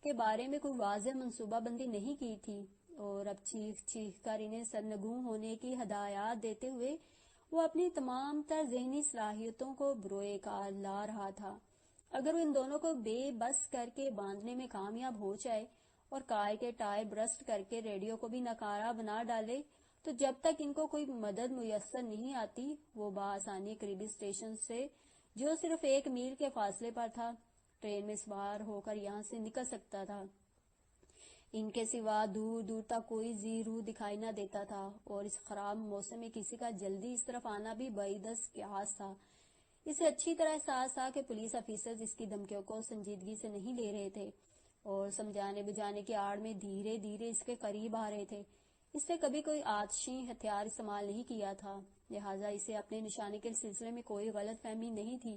کے بارے میں کوئی واضح منصوبہ بندی نہیں کی تھی، اور اب چیخ چیخ کر انہیں سرنگوں ہونے کی ہدایات دیتے ہوئے وہ اپنی تمام تر ذہنی صلاحیتوں کو بروئے کار لا رہا تھا۔ اگر وہ ان دونوں کو بے بس کر کے باندھنے میں کامیاب ہو جائے اور کار کے ٹائر برسٹ کر کے ریڈیو کو بھی ناکارہ بنا ڈالے تو جب تک ان کو کوئی مدد میسر نہیں آتی وہ بآسانی قریبی اسٹیشن سے جو صرف 1 میل کے فاصلے پر تھا ٹرین میں سوار ہو کر یہاں سے نکل سکتا تھا۔ ان کے سوا دور دور تک کوئی ذی روح دکھائی نہ دیتا تھا، اور اس خراب موسم میں کسی کا جلدی اس طرف آنا بھی بعید از قیاس تھا۔ اسے اچھی طرح احساس تھا کہ پولیس افیسرز اس کی دھمکیوں کو سنجیدگی سے نہیں لے رہے تھے اور سمجھانے بجانے کی آڑ میں دھیرے دھیرے اس کے قریب آ رہے تھے۔ اس نے کبھی کوئی آتشی ہتھیار استعمال نہیں کیا تھا، لہٰذا اسے اپنے نشانے کے سلسلے میں کوئی غلط فہمی نہیں تھی۔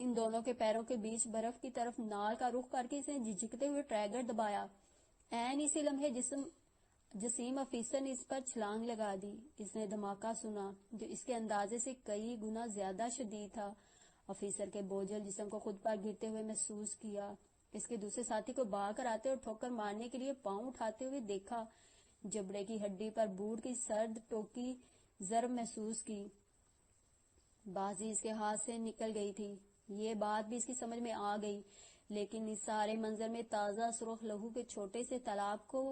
ان دونوں کے پیروں کے بیچ برف کی طرف نال کا رخ کر کے اس نے جھجکتے ہوئے ٹریگر دبایا۔ عین اسی لمحے جسیم افیسر نے اس پر چھلانگ لگا دی۔ اس نے دھماکہ سنا جو اس کے اندازے سے کئی گنا زیادہ شدید تھا۔ افیسر کے بوجھل جسم کو خود پر گرتے ہوئے محسوس کیا۔ اس کے دوسرے ساتھی کو بھاگ کر آتے اور ٹھوکر مارنے کے لیے پاؤں اٹھاتے ہوئے دیکھا۔ جبڑے کی ہڈی پر بوٹ کی سرد ٹوکی ضرب محسوس کی۔ بازی اس کے ہاتھ سے نکل گئی تھی۔ یہ بات بھی اس کی سمجھ میں آ گئی، لیکن اس سارے منظر میں تازہ سرخ لہو کے چھوٹے سے تالاب کو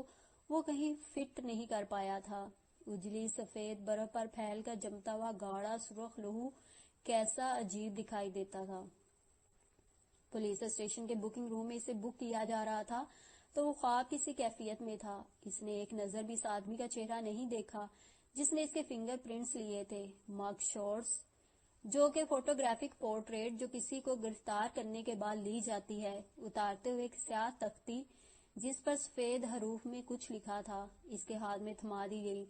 وہ کہیں فٹ نہیں کر پایا تھا۔ اجلی سفید برف پر پھیل کر جمتا ہوا گاڑھا سرخ لہو کیسا عجیب دکھائی دیتا تھا۔ پولیس اسٹیشن کے بکنگ روم میں اسے بک کیا جا رہا تھا تو وہ خواب کسی کیفیت میں تھا۔ اس نے ایک نظر بھی اس آدمی کا چہرہ نہیں دیکھا جس نے اس کے فنگر پرنٹس لیے تھے۔ مگ شاٹس جو کہ فوٹوگرافک پورٹریٹ جو کسی کو گرفتار کرنے کے بعد لی جاتی ہے، اتارتے ہوئے ایک سیاہ تختی جس پر سفید حروف میں کچھ لکھا تھا اس کے ہاتھ میں تھما دی گئی۔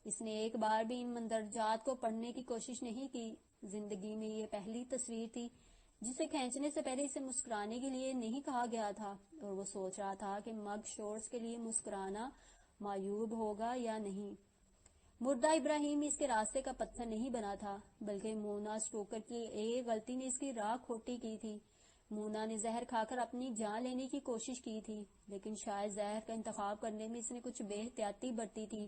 اس نے ایک بار بھی ان مندرجات کو پڑھنے کی کوشش نہیں کی۔ زندگی میں یہ پہلی تصویر تھی جسے کھینچنے سے پہلے اسے مسکرانے کے لیے نہیں کہا گیا تھا، اور وہ سوچ رہا تھا کہ مگ شاٹس کے لیے مسکرانا معیوب ہوگا یا نہیں۔ مردہ ابراہیم اس کے راستے کا پتھر نہیں بنا تھا، بلکہ مونا سٹوکر کی ایک غلطی نے اس کی راہ کھوٹی کی تھی۔ مونا نے زہر کھا کر اپنی جان لینے کی کوشش کی تھی، لیکن شاید زہر کا انتخاب کرنے میں اس نے کچھ بے احتیاطی برتی تھی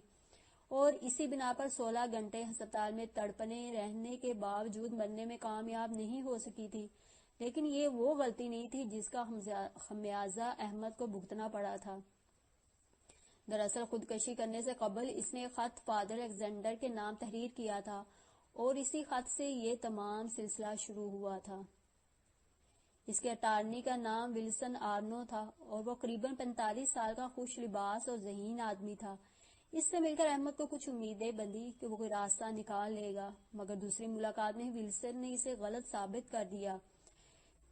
اور اسی بنا پر 16 گھنٹے ہسپتال میں تڑپنے رہنے کے باوجود مرنے میں کامیاب نہیں ہو سکی تھی۔ لیکن یہ وہ غلطی نہیں تھی جس کا خمیازہ احمد کو بھگتنا پڑا تھا۔ دراصل خودکشی کرنے سے قبل اس نے خط فادر الیگزینڈر کے نام تحریر کیا تھا اور اسی خط سے یہ تمام سلسلہ شروع ہوا تھا۔ اس کے اٹارنی کا نام ولسن آرنو تھا اور وہ قریباً 45 سال کا خوش لباس اور ذہین آدمی تھا۔ اس سے مل کر احمد کو کچھ امیدیں بندھی کہ وہ کوئی راستہ نکال لے گا، مگر دوسری ملاقات میں ولسن نے اسے غلط ثابت کر دیا۔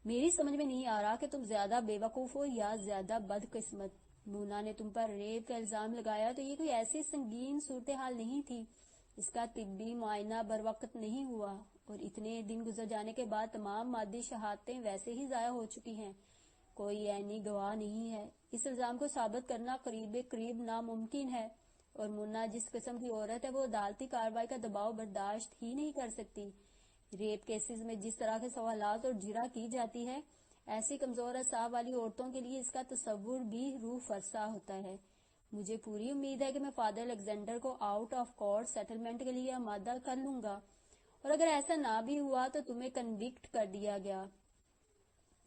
میری سمجھ میں نہیں آ رہا کہ تم زیادہ بے وقوف ہو یا زیادہ بدقسمت۔ مونا نے تم پر ریپ کا الزام لگایا تو یہ کوئی ایسی سنگین صورتحال نہیں تھی، اس کا طبی معائنہ بر وقت نہیں ہوا اور اتنے دن گزر جانے کے بعد تمام مادی شہادتیں ویسے ہی ضائع ہو چکی ہیں، کوئی عینی گواہ نہیں ہے۔ اس الزام کو ثابت کرنا قریب ناممکن ہے اور مونا جس قسم کی عورت ہے وہ عدالتی کارروائی کا دباؤ برداشت ہی نہیں کر سکتی۔ ریپ کیسز میں جس طرح کے سوالات اور جرح کی جاتی ہے، ایسی کمزور اعصاب والی عورتوں کے لیے اس کا تصور بھی روح فرسا ہوتا ہے۔ مجھے پوری امید ہے کہ میں فادر الیگزینڈر کو آؤٹ آف کورٹ سیٹلمنٹ کے لیے آمادہ کر لوں گا، اور اگر ایسا نہ بھی ہوا تو تمہیں کنوکٹ کر دیا گیا،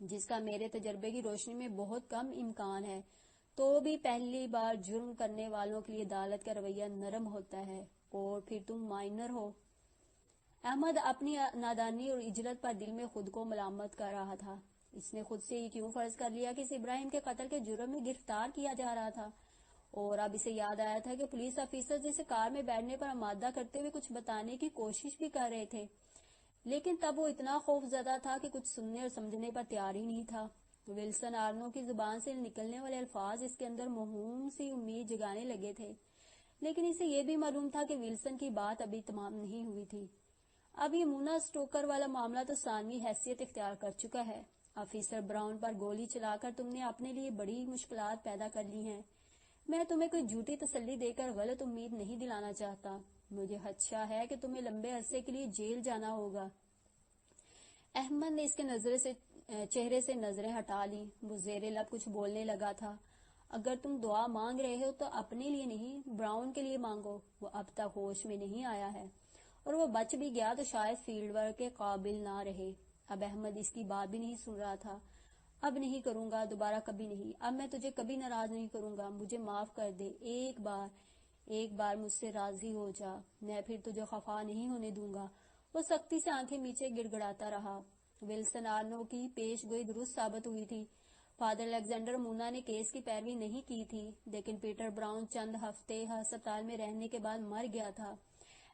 جس کا میرے تجربے کی روشنی میں بہت کم امکان ہے، تو بھی پہلی بار جرم کرنے والوں کے لیے عدالت کا رویہ نرم ہوتا ہے، اور پھر تم مائنر ہو۔ احمد اپنی نادانی اور اجلت پر دل میں خود کو ملامت کر رہا تھا۔ اس نے خود سے یہ کیوں فرض کر لیا کہ اسے ابراہیم کے قتل کے جرم میں گرفتار کیا جا رہا تھا، اور اب اسے یاد آیا تھا کہ پولیس آفیسر جسے کار میں بیٹھنے پر آمادہ کرتے ہوئے کچھ بتانے کی کوشش بھی کر رہے تھے، لیکن تب وہ اتنا خوف زدہ تھا کہ کچھ سننے اور سمجھنے پر تیار ہی نہیں تھا۔ ولسن آرنو کی زبان سے نکلنے والے الفاظ اس کے اندر موہوم سی امید جگانے لگے تھے، لیکن اسے یہ بھی معلوم تھا کہ ولسن کی بات ابھی تمام نہیں ہوئی تھی۔ اب یہ مونا سٹوکر والا معاملہ تو ثانوی حیثیت اختیار کر چکا ہے۔ آفیسر براؤن پر گولی چلا کر تم نے اپنے لیے بڑی مشکلات پیدا کر لی ہیں۔ میں تمہیں کوئی جھوٹی تسلی دے کر غلط امید نہیں دلانا چاہتا، مجھے خدشہ ہے کہ تمہیں لمبے عرصے کے لیے جیل جانا ہوگا۔ احمد نے اس کے چہرے سے نظریں ہٹا لی۔ وہ زیر لب کچھ بولنے لگا تھا۔ اگر تم دعا مانگ رہے ہو تو اپنے لیے نہیں، براؤن کے لیے مانگو، وہ اب تک ہوش میں نہیں آیا ہے، اور وہ بچ بھی گیا تو شاید فیلڈ ورک کے قابل نہ رہے۔ اب احمد اس کی بات بھی نہیں سن رہا تھا۔ اب نہیں کروں گا، دوبارہ کبھی نہیں، اب میں تجھے کبھی ناراض نہیں کروں گا، مجھے معاف کر دے، ایک بار مجھ سے راضی ہو جا، میں پھر تجھے خفا نہیں ہونے دوں گا۔ وہ سختی سے آنکھیں میچے گڑ گڑاتا رہا۔ ولسن آرنو کی پیش گوئی درست ثابت ہوئی تھی۔ فادر الیگزینڈر مونا نے کیس کی پیروی نہیں کی تھی، لیکن پیٹر براؤن چند ہفتے ہسپتال میں رہنے کے بعد مر گیا تھا۔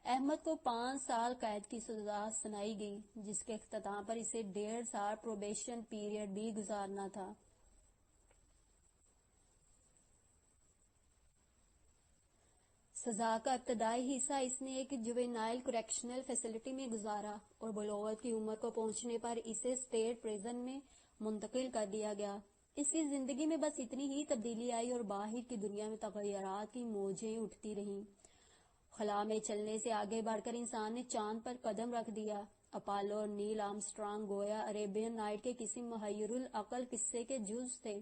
احمد کو 5 سال قید کی سزا سنائی گئی، جس کے اختتام پر اسے 1.5 سال پروبیشن پیریڈ بھی گزارنا تھا۔ سزا کا ابتدائی حصہ اس نے ایک جوینائل کریکشنل فیسلٹی میں گزارا اور بلوغت کی عمر کو پہنچنے پر اسے اسٹیٹ پریزن میں منتقل کر دیا گیا۔ اس کی زندگی میں بس اتنی ہی تبدیلی آئی اور باہر کی دنیا میں تغیرات کی موجیں اٹھتی رہیں۔ خلا میں چلنے سے آگے بڑھ کر انسان نے چاند پر قدم رکھ دیا۔ اپالو اور نیل آرمسٹرانگ گویا عریبین نائٹ کے کسی محیر العقل قصے کے جز تھے۔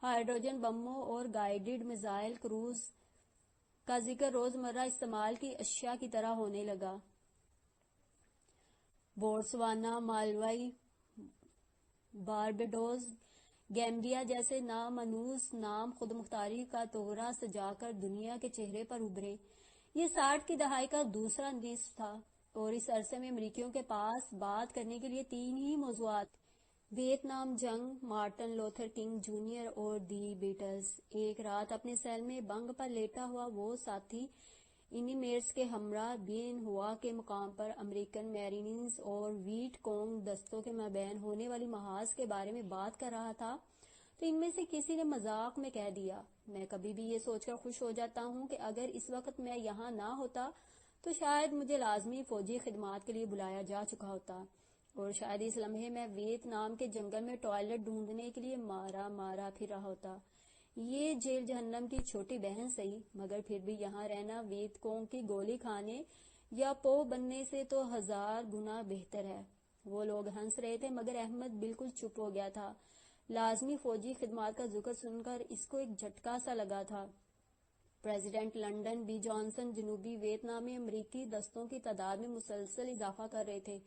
ہائیڈروجن بموں اور گائیڈڈ میزائل کروز کا ذکر روزمرہ استعمال کی اشیاء کی طرح ہونے لگا۔ بوٹسوانا، مالوی، باربیڈوس، گیمبیا جیسے نامانوس نام خود مختاری کا توغرا سجا کر دنیا کے چہرے پر ابھرے۔ یہ 60 کی دہائی کا دوسرا نصف تھا اور اس عرصے میں امریکیوں کے پاس بات کرنے کے لیے 3 ہی موضوعات: ویتنام جنگ، مارٹن لوتھر کنگ جونیئر اور دی بیٹلز۔ ایک رات اپنے سیل میں بنگ پر لیٹا ہوا وہ ساتھی انہی میئرز کے ہمراہ بین ہوا کے مقام پر امریکن میرینز اور ویٹ کونگ دستوں کے مابین ہونے والی محاذ کے بارے میں بات کر رہا تھا تو ان میں سے کسی نے مذاق میں کہہ دیا، میں کبھی بھی یہ سوچ کر خوش ہو جاتا ہوں کہ اگر اس وقت میں یہاں نہ ہوتا تو شاید مجھے لازمی فوجی خدمات کے لیے بلایا جا چکا ہوتا، اور شاید اس لمحے میں ویتنام کے جنگل میں ٹوائلٹ ڈھونڈنے کے لیے مارا پھر رہا ہوتا۔ یہ جیل جہنم کی چھوٹی بہن سہی، مگر پھر بھی یہاں رہنا ویتکوں کی گولی کھانے یا پو بننے سے تو 1000 گنا بہتر ہے۔ وہ لوگ ہنس رہے تھے مگر احمد بالکل چپ ہو گیا تھا۔ لازمی فوجی خدمات کا ذکر سن کر اس کو ایک جھٹکا سا لگا تھا۔ پریزیڈنٹ لنڈن بی جانسن جنوبی ویتنام میں امریکی دستوں کی تعداد میں مسلسل اضافہ کر رہے تھے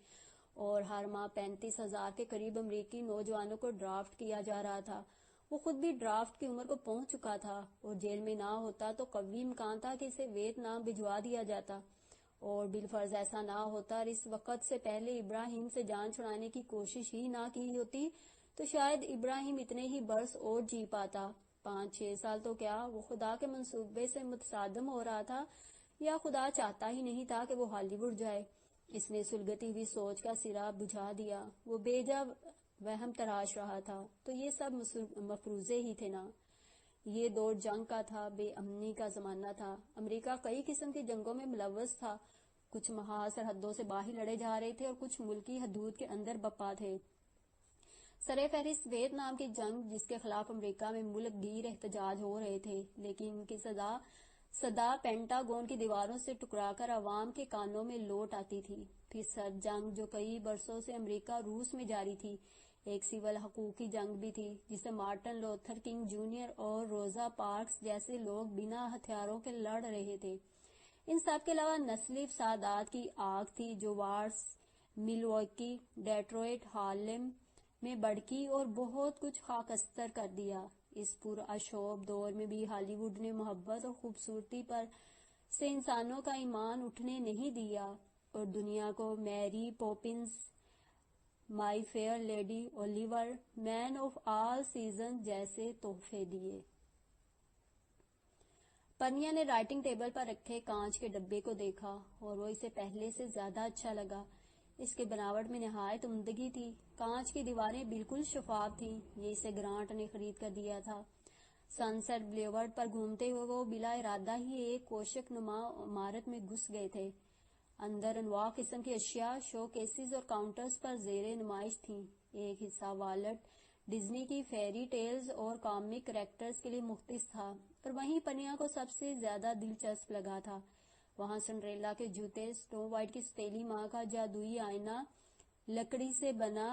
اور ہر ماہ 35,000 کے قریب امریکی نوجوانوں کو ڈرافٹ کیا جا رہا تھا۔ وہ خود بھی ڈرافٹ کی عمر کو پہنچ چکا تھا اور جیل میں نہ ہوتا تو قوی امکان تھا کہ اسے ویتنام بھجوا دیا جاتا، اور بالفرض ایسا نہ ہوتا اور اس وقت سے پہلے ابراہیم سے جان چھڑانے کی کوشش ہی نہ کی ہوتی تو شاید ابراہیم اتنے ہی برس اور جی پاتا۔ 5-6 سال تو کیا، وہ خدا کے منصوبے سے متصادم ہو رہا تھا یا خدا چاہتا ہی نہیں تھا کہ وہ ہالی ووڈ جائے۔ اس نے سلگتی ہوئی سوچ کا سرا بجھا دیا۔ وہ بے جا وہم تراش رہا تھا تو یہ سب مفروضے ہی تھے نا۔ یہ دور جنگ کا تھا، بے امنی کا زمانہ تھا۔ امریکہ کئی قسم کی جنگوں میں ملوث تھا، کچھ محاذ سرحدوں سے باہر لڑے جا رہے تھے اور کچھ ملکی حدود کے اندر بپا تھے۔ سر فہرست ویتنام کی جنگ، جس کے خلاف امریکہ میں ملک گیر احتجاج ہو رہے تھے، لیکن ان کی صدا پینٹاگون کی دیواروں سے ٹکرا کر عوام کے کانوں میں لوٹ آتی تھی۔ پھر سرد جنگ جو کئی برسوں سے امریکہ روس میں جاری تھی، ایک سول حقوق کی جنگ بھی تھی جسے مارٹن لوتھر کنگ جونیئر اور روزا پارکس جیسے لوگ بنا ہتھیاروں کے لڑ رہے تھے۔ ان سب کے علاوہ نسلی فسادات کی آگ تھی جو وارس، ملواکی، ڈیٹروئٹ، ہارلم میں بڑکی اور بہت کچھ خاکستر کر دیا۔ اس پرآشوب دور میں بھی ہالی ووڈ نے محبت اور خوبصورتی پر سے انسانوں کا ایمان اٹھنے نہیں دیا اور دنیا کو Mary Poppins, My Fair Lady, Oliver, Man of All Season جیسے تحفے دیے۔ پنیا نے رائٹنگ ٹیبل پر رکھے کانچ کے ڈبے کو دیکھا اور وہ اسے پہلے سے زیادہ اچھا لگا۔ اس کے بناوٹ میں نہایت عمدگی تھی۔ کانچ کی دیواریں بالکل شفاف تھیں۔ یہ اسے گرانٹ نے خرید کر دیا تھا۔ سن سیٹ بلیورڈ پر گھومتے ہوئے وہ بلا ارادہ ہی ایک کوشک نما عمارت میں گھس گئے تھے۔ اندر انواع قسم کی اشیاء شو کیسز اور کاؤنٹرز پر زیر نمائش تھیں۔ ایک حصہ والٹ ڈزنی کی فیری ٹیلز اور کامک کریکٹرز کے لیے مختص تھا اور وہیں پنیا کو سب سے زیادہ دلچسپ لگا تھا۔ وہاں سنڈریلا کے جوتے، سنو وائٹ کی ستیلی ماں کا جادوئی آئینہ، لکڑی سے بنا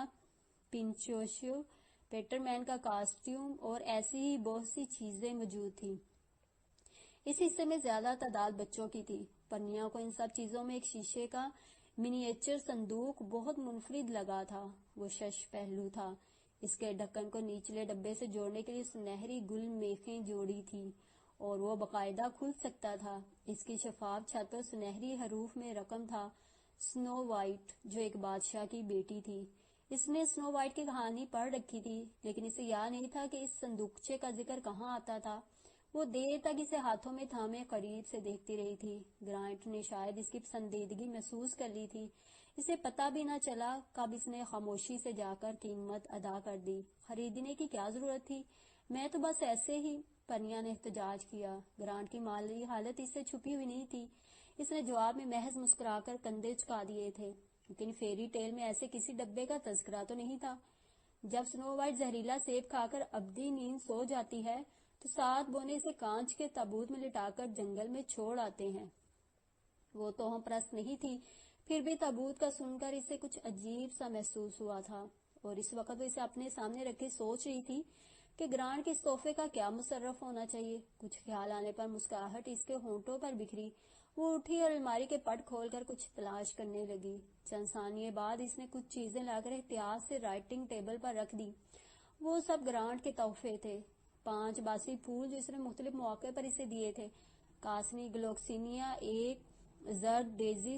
پنچوشو، پیٹر مین کا کاسٹیوم اور ایسی ہی بہت سی چیزیں موجود تھیں۔ اس حصے میں زیادہ تعداد بچوں کی تھی۔ پنیا کو ان سب چیزوں میں ایک شیشے کا منیچر صندوق بہت منفرد لگا تھا۔ وہ شش پہلو تھا۔ اس کے ڈھکن کو نچلے ڈبے سے جوڑنے کے لیے سنہری گل میخیں جوڑی تھی اور وہ باقاعدہ کھل سکتا تھا۔ اس کی شفاف چھت پر سنہری حروف میں رقم تھا، سنو وائٹ، جو ایک بادشاہ کی بیٹی تھی۔ اس نے سنو وائٹ کی کہانی پڑھ رکھی تھی لیکن اسے یاد نہیں تھا کہ اس صندوقچے کا ذکر کہاں آتا تھا۔ وہ دیر تک اسے ہاتھوں میں تھامے قریب سے دیکھتی رہی تھی۔ گرانٹ نے شاید اس کی پسندیدگی محسوس کر لی تھی۔ اسے پتہ بھی نہ چلا کب اس نے خاموشی سے جا کر قیمت ادا کر دی۔ خریدنے کی کیا ضرورت تھی؟ میں تو بس ایسے ہی، پنیا نے احتجاج کیا۔ گرانٹ کی مالی حالت اس سے چھپی ہوئی نہیں تھی۔ اس نے جواب میں محض مسکرا کر کندھے جھکا دیے تھے۔ لیکن فیری ٹیل میں ایسے کسی ڈبے کا تذکرہ تو نہیں تھا۔ جب سنو وائٹ زہریلا سیب کھا کر ابدی نیند سو جاتی ہے تو 7 بونے اسے کانچ کے تابوت میں لٹا کر جنگل میں چھوڑ آتے ہیں۔ وہ توہم پرست نہیں تھی، پھر بھی تابوت کا سن کر اسے کچھ عجیب سا محسوس ہوا تھا اور اس وقت وہ اسے اپنے سامنے رکھے سوچ رہی تھی کہ گرانٹ کے اس تحفے کا کیا مصرف ہونا چاہیے۔ کچھ خیال آنے پر مسکراہٹ اس کے ہونٹوں پر بکھری۔ وہ اٹھی اور الماری کے پٹ کھول کر کچھ تلاش کرنے لگی۔ چند ثانیے بعد اس نے کچھ چیزیں لا کر احتیاط سے رائٹنگ ٹیبل پر رکھ دی۔ وہ سب گرانٹ کے تحفے تھے۔ 5 باسی پھول جو اس نے مختلف مواقع پر اسے دیے تھے، کاسنی گلوکسینیا، ایک زرد ڈیزی،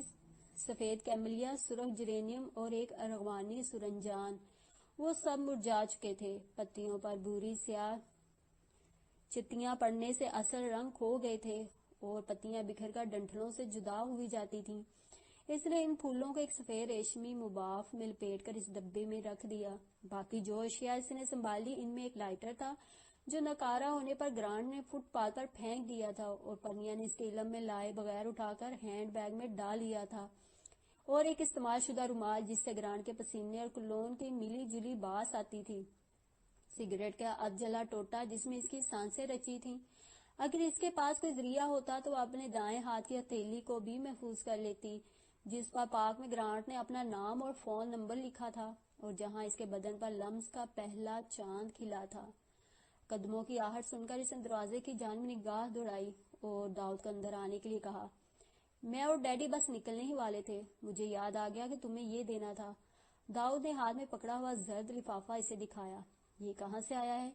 سفید کیملیا، سرخ جرینیم اور ایک ارغوانی سرنجان، وہ سب مرجھا چکے تھے۔ پتیوں پر بھوری سیاہ چتیاں پڑنے سے اصل رنگ کھو گئے تھے اور پتیاں بکھر کر ڈنٹلوں سے جدا ہوئی جاتی تھیں۔ اس نے ان پھولوں کو ایک سفید ریشمی مباف میں لپیٹ کر اس ڈبے میں رکھ دیا۔ باقی جو اشیاء اس نے سنبھالی ان میں ایک لائٹر تھا جو ناکارہ ہونے پر گرانٹ نے فٹ پاتھ پر پھینک دیا تھا اور پنیا نے اس کے علم میں لائے بغیر اٹھا کر ہینڈ بیگ میں ڈال لیا تھا، اور ایک استعمال شدہ رومال جس سے گرانٹ کے پسینے اور کولون کی ملی جلی باس آتی تھی۔ سگریٹ کا اب جلا ٹوٹا جس میں اس کی سانسیں رچی تھیں. اگر اس کے پاس کوئی ذریعہ ہوتا تو وہ اپنے دائیں ہاتھ کی ہتھیلی کو بھی محفوظ کر لیتی جس پر پاک میں گرانٹ نے اپنا نام اور فون نمبر لکھا تھا اور جہاں اس کے بدن پر لمس کا پہلا چاند کھلا تھا. قدموں کی آہٹ سن کر اس نے دروازے کی جانب نگاہ دوڑائی اور داؤد کو اندر آنے کے لیے کہا. میں اور ڈیڈی بس نکلنے ہی والے تھے. مجھے یاد آ گیا کہ تمہیں یہ دینا تھا. داؤد نے ہاتھ میں پکڑا ہوا زرد لفافہ اسے دکھایا. یہ کہاں سے آیا ہے؟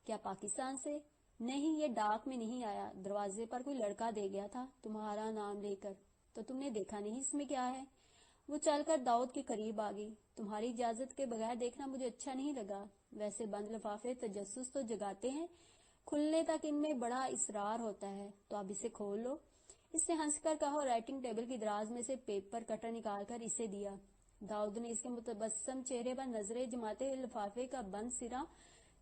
کیا پاکستان سے؟ نہیں، یہ ڈاک میں نہیں آیا. دروازے پر کوئی لڑکا دے گیا تھا تمہارا نام لے کر. تو تم نے دیکھا نہیں اس میں کیا ہے؟ وہ چل کر داؤد کے قریب آ گئی. تمہاری اجازت کے بغیر دیکھنا مجھے اچھا نہیں لگا. ویسے بند لفافے تجسس تو جگاتے ہیں. کھلنے تک ان میں بڑا اصرار ہوتا ہے. تو اب اسے کھول لو. اس نے ہنس کر کہا اور رائٹنگ ٹیبل کی دراز میں سے پیپر کٹر نکال کر اسے دیا. داؤد نے اس کے متبسم چہرے پر نظریں جماتے ہوئے لفافے کا بند سرا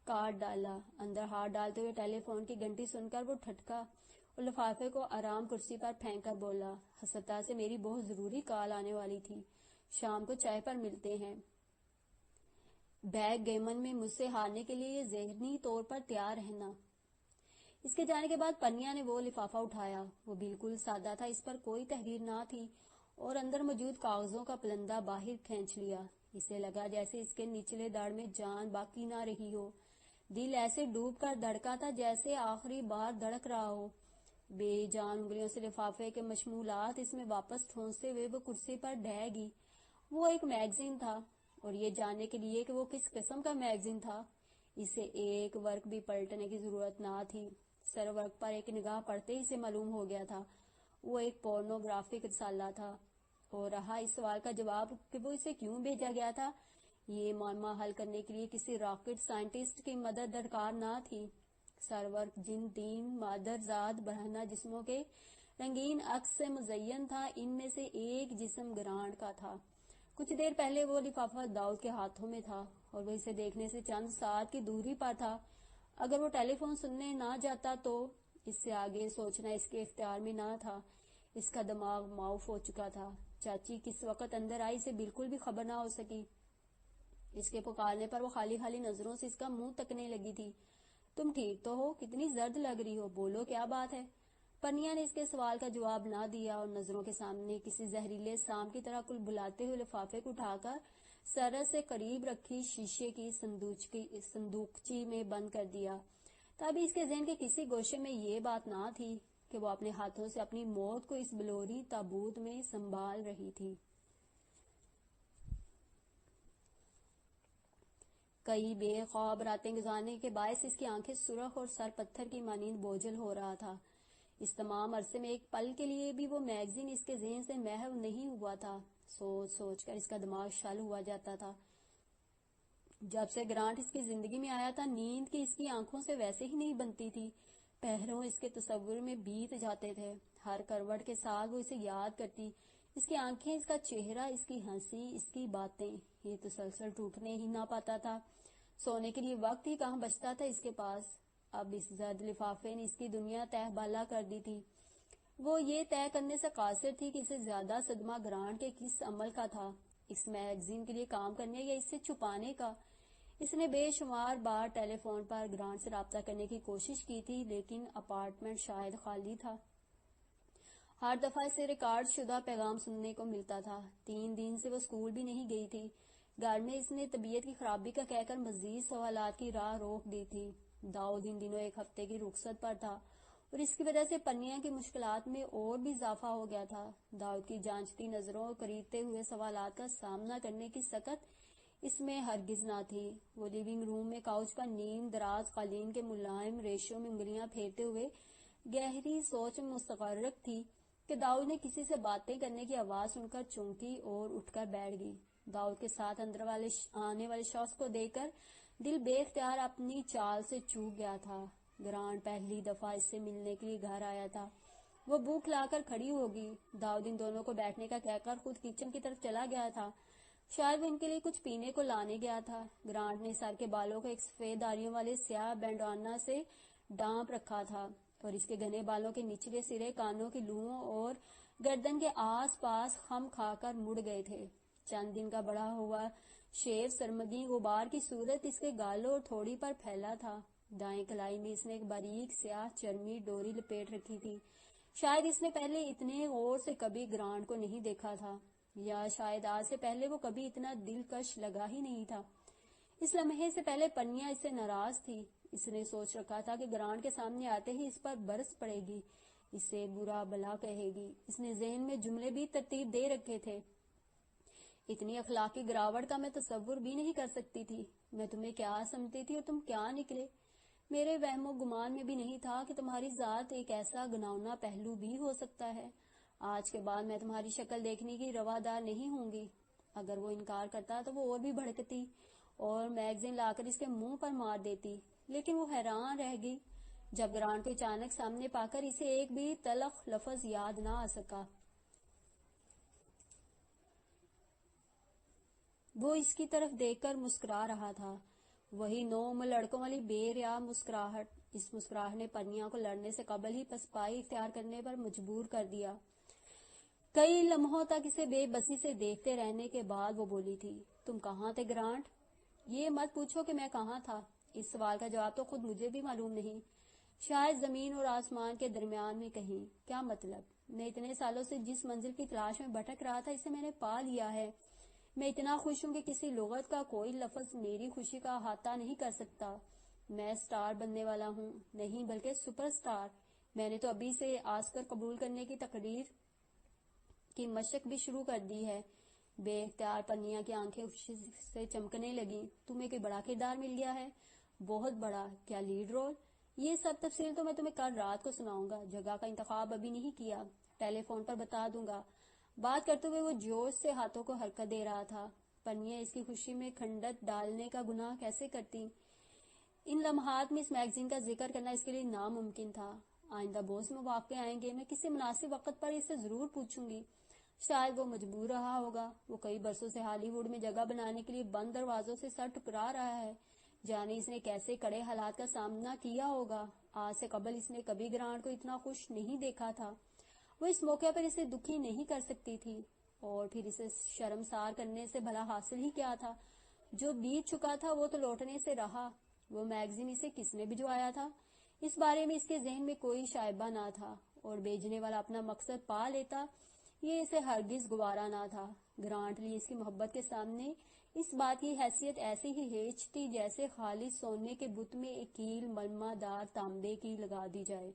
کاٹ ڈالا. اندر ہاتھ ڈالتے ہوئے ٹیلی فون کی گھنٹی سن کر وہ ٹھٹکا اور لفافے کو آرام کرسی پر پھینک کر بولا. ہسپتال سے میری بہت ضروری کال آنے والی تھی. شام کو چائے پر ملتے ہیں. بیک گیمن میں مجھ سے ہارنے کے لیے ذہنی طور پر تیار رہنا. اس کے جانے کے بعد پنیا نے وہ لفافہ اٹھایا. وہ بالکل سادہ تھا. اس پر کوئی تحریر نہ تھی اور اندر موجود کاغذوں کا پلندہ باہر کھینچ لیا. اسے لگا جیسے اس کے نچلے دڑ میں جان باقی نہ رہی ہو. دل ایسے ڈوب کر دھڑکا تھا جیسے آخری بار دھڑک رہا ہو. بے جان انگلیوں سے لفافے کے مشمولات اس میں واپس ٹھونستے ہوئے وہ کرسی پر ڈھہ گئی. وہ ایک میگزین تھا اور یہ جاننے کے لیے کہ وہ کس قسم کا میگزین تھا اسے ایک ورق بھی پلٹنے کی ضرورت نہ تھی. سر ورق پر ایک نگاہ پڑتے ہی سے معلوم ہو گیا تھا وہ ایک پورنوگرافک رسالہ تھا. اور رہا اس سوال کا جواب کہ وہ اسے کیوں بھیجا گیا تھا. یہ معمہ حل کرنے کے لیے کسی راکٹ سائنٹسٹ کی مدد درکار نہ تھی. سرورق جن 3 مادرزاد برہنہ جسموں کے رنگین عکس سے مزین تھا ان میں سے ایک جسم گرانٹ کا تھا. کچھ دیر پہلے وہ لفافہ داؤد کے ہاتھوں میں تھا اور وہ اسے دیکھنے سے چند ساعت کی دوری پر تھا. اگر وہ ٹیلی فون سننے نہ جاتا تو اس سے آگے سوچنا اس کے اختیار میں نہ تھا. اس کا دماغ معاف ہو چکا تھا. چاچی کس وقت اندر آئی اسے بالکل بھی خبر نہ ہو سکی. اس کے پکارنے پر وہ خالی خالی نظروں سے اس کا منہ تکنے لگی تھی. تم ٹھیک تو ہو؟ کتنی زرد لگ رہی ہو. بولو کیا بات ہے. پنیا نے اس کے سوال کا جواب نہ دیا اور نظروں کے سامنے کسی زہریلے سام کی طرح کل بلاتے ہوئے لفافے کو اٹھا کر سرحد سے قریب رکھی شیشے کی صندوقچی میں بند کر دیا. تبھی اس کے ذہن کے کسی گوشے میں یہ بات نہ تھی کہ وہ اپنے ہاتھوں سے اپنی موت کو اس بلوری تابوت میں سنبھال رہی تھی. کئی بے خواب راتیں گزارنے کے باعث اس کی آنکھیں سرخ اور سر پتھر کی مانند بوجھل ہو رہا تھا. اس تمام عرصے میں ایک پل کے لیے بھی وہ میگزین اس کے ذہن سے محو نہیں ہوا تھا. سوچ سوچ کر اس کا دماغ شل ہوا جاتا تھا. جب سے گرانٹ اس کی زندگی میں آیا تھا نیند کی اس کی آنکھوں سے ویسے ہی نہیں بنتی تھی. پہروں اس کے تصور میں بیت جاتے تھے. ہر کروٹ کے ساتھ وہ اسے یاد کرتی. اس کی آنکھیں، اس کا چہرہ، اس کی ہنسی، اس کی باتیں. یہ تسلسل ٹوٹنے ہی نہ پاتا تھا. سونے کے لیے وقت ہی کہاں بچتا تھا اس کے پاس. اب اس زرد لفافے نے اس کی دنیا تہ بالا کر دی تھی. وہ یہ طے کرنے سے قاصر تھی کہ اسے زیادہ صدمہ گرانٹ کے کس عمل کا تھا، اس میگزین کے لیے کام کرنے یا اس سے چھپانے کا. اس نے بے شمار بار ٹیلی فون پر گرانٹ سے رابطہ کرنے کی کوشش کی تھی لیکن اپارٹمنٹ شاید خالی تھا. ہر دفعہ اسے ریکارڈ شدہ پیغام سننے کو ملتا تھا. 3 دن سے وہ اسکول بھی نہیں گئی تھی. گھر میں اس نے طبیعت کی خرابی کا کہہ کر مزید سوالات کی راہ روک دی تھی. داؤد ان دنوں 1 ہفتے کی رخصت پر تھا اور اس کی وجہ سے پنیا کی مشکلات میں اور بھی اضافہ ہو گیا تھا. داؤد کی جانچتی نظروں اور قریبتے ہوئے سوالات کا سامنا کرنے کی سکت اس میں ہرگز نہ تھی. وہ لیونگ روم میں کاؤچ پر نیم دراز قالین کے ملائم ریشوں میں انگلیاں پھیرتے ہوئے گہری سوچ میں مستغرق تھی کہ داؤد نے کسی سے باتیں کرنے کی آواز سن کر چونکی اور اٹھ کر بیٹھ گئی. داؤد کے ساتھ اندر آنے والے شخص کو دیکھ کر دل بے اختیار اپنی چال سے چوک گیا تھا. گرانٹ پہلی دفعہ اس سے ملنے کے لیے گھر آیا تھا. وہ بھوک لا کر کھڑی ہوگی. داؤد ان دونوں کو بیٹھنے کا کہہ کر خود کچن کی طرف چلا گیا تھا. شاید وہ ان کے لیے کچھ پینے کو لانے گیا تھا. گرانٹ نے سر کے بالوں کو ایک سفید داڑیوں والے سیاہ بینڈانا سے ڈانپ رکھا تھا اور اس کے گھنے بالوں کے نچلے سرے کانوں کی لوہوں اور گردن کے آس پاس خم کھا کر مڑ گئے تھے. چند دن کا بڑا ہوا شیو سرمگی غبار کی صورت اس کے گالوں اور تھوڑی پر پھیلا تھا. دائیں کلائی میں اس نے ایک باریک سیاہ چرمی ڈوری لپیٹ رکھی تھی. شاید اس نے پہلے اتنے غور سے کبھی گرانٹ کو نہیں دیکھا تھا، یا شاید آج سے پہلے وہ کبھی اتنا دلکش لگا ہی نہیں تھا. اس لمحے سے پہلے پنیا اس سے ناراض تھی. اس نے سوچ رکھا تھا کہ گرانٹ کے سامنے آتے ہی اس پر برس پڑے گی، اسے برا بلا کہے گی. اس نے ذہن میں جملے بھی ترتیب دے رکھے تھے. اتنی اخلاقی گراوٹ کا میں تصور بھی نہیں کر سکتی تھی. میں تمہیں کیا سمجھتی تھی اور تم کیا نکلے. میرے وہم و گمان میں بھی نہیں تھا کہ تمہاری ذات ایک ایسا گناؤنا پہلو بھی ہو سکتا ہے. آج کے بعد میں تمہاری شکل دیکھنے کی روادار نہیں ہوں گی. اگر وہ انکار کرتا تو وہ اور بھی بھڑکتی اور میگزین لا کر اس کے منہ پر مار دیتی. لیکن وہ حیران رہ گئی جب گرانٹ کو اچانک سامنے پا کر اسے ایک بھی تلخ لفظ یاد نہ آ سکا. وہ اس کی طرف دیکھ کر مسکرا رہا تھا، وہی نو عمر لڑکوں والی بے ریا مسکراہٹ. اس مسکراہٹ نے پنیا کو لڑنے سے قبل ہی پسپائی اختیار کرنے پر مجبور کر دیا. کئی لمحوں تک اسے بے بسی سے دیکھتے رہنے کے بعد وہ بولی تھی، تم کہاں تھے گرانٹ؟ یہ مت پوچھو کہ میں کہاں تھا. اس سوال کا جواب تو خود مجھے بھی معلوم نہیں. شاید زمین اور آسمان کے درمیان میں کہیں. کیا مطلب؟ میں اتنے سالوں سے جس منزل کی تلاش میں بھٹک رہا تھا اسے میں نے پا لیا ہے. میں اتنا خوش ہوں کہ کسی لغت کا کوئی لفظ میری خوشی کا احاطہ نہیں کر سکتا. میں سٹار بننے والا ہوں، نہیں بلکہ سپر سٹار. میں نے تو ابھی سے آسکر قبول کرنے کی تقریر کی مشق بھی شروع کر دی ہے. بے اختیار پنیا کی آنکھیں خوشی سے چمکنے لگیں. تمہیں کوئی بڑا کردار مل گیا ہے؟ بہت بڑا. کیا لیڈ رول؟ یہ سب تفصیل تو میں تمہیں کل رات کو سناؤں گا. جگہ کا انتخاب ابھی نہیں کیا، ٹیلی فون پر بتا دوں گا. بات کرتے ہوئے وہ جوش سے ہاتھوں کو حرکت دے رہا تھا. پنیا اس کی خوشی میں کھنڈت ڈالنے کا گناہ کیسے کرتی؟ ان لمحات میں اس میگزین کا ذکر کرنا اس کے لیے ناممکن تھا. آئندہ بہت سے مواقع آئیں گے، میں کسی مناسب وقت پر اسے ضرور پوچھوں گی. شاید وہ مجبور رہا ہوگا. وہ کئی برسوں سے ہالی ووڈ میں جگہ بنانے کے لیے بند دروازوں سے سر ٹکرا رہا ہے. جانے اس نے کیسے کڑے حالات کا سامنا کیا ہوگا. آج سے قبل اس نے کبھی گرانٹ کو اتنا خوش نہیں دیکھا تھا. وہ اس موقع پر اسے دکھی نہیں کر سکتی تھی، اور پھر اسے شرمسار کرنے سے بھلا حاصل ہی کیا تھا؟ جو بیت چکا تھا وہ تو لوٹنے سے رہا. وہ میگزین اسے کس نے بھجوایا تھا؟ اس بارے میں اس کے ذہن میں کوئی شائبہ نہ تھا، اور بھیجنے والا اپنا مقصد پا لیتا یہ اسے ہرگز گوارا نہ تھا. گرانٹ لی اس کی محبت کے سامنے اس بات کی حیثیت ایسے ہی ہیچ تھی جیسے خالص سونے کے بت میں ایک کیل ملمہ دار تانبے کی لگا دی جائے.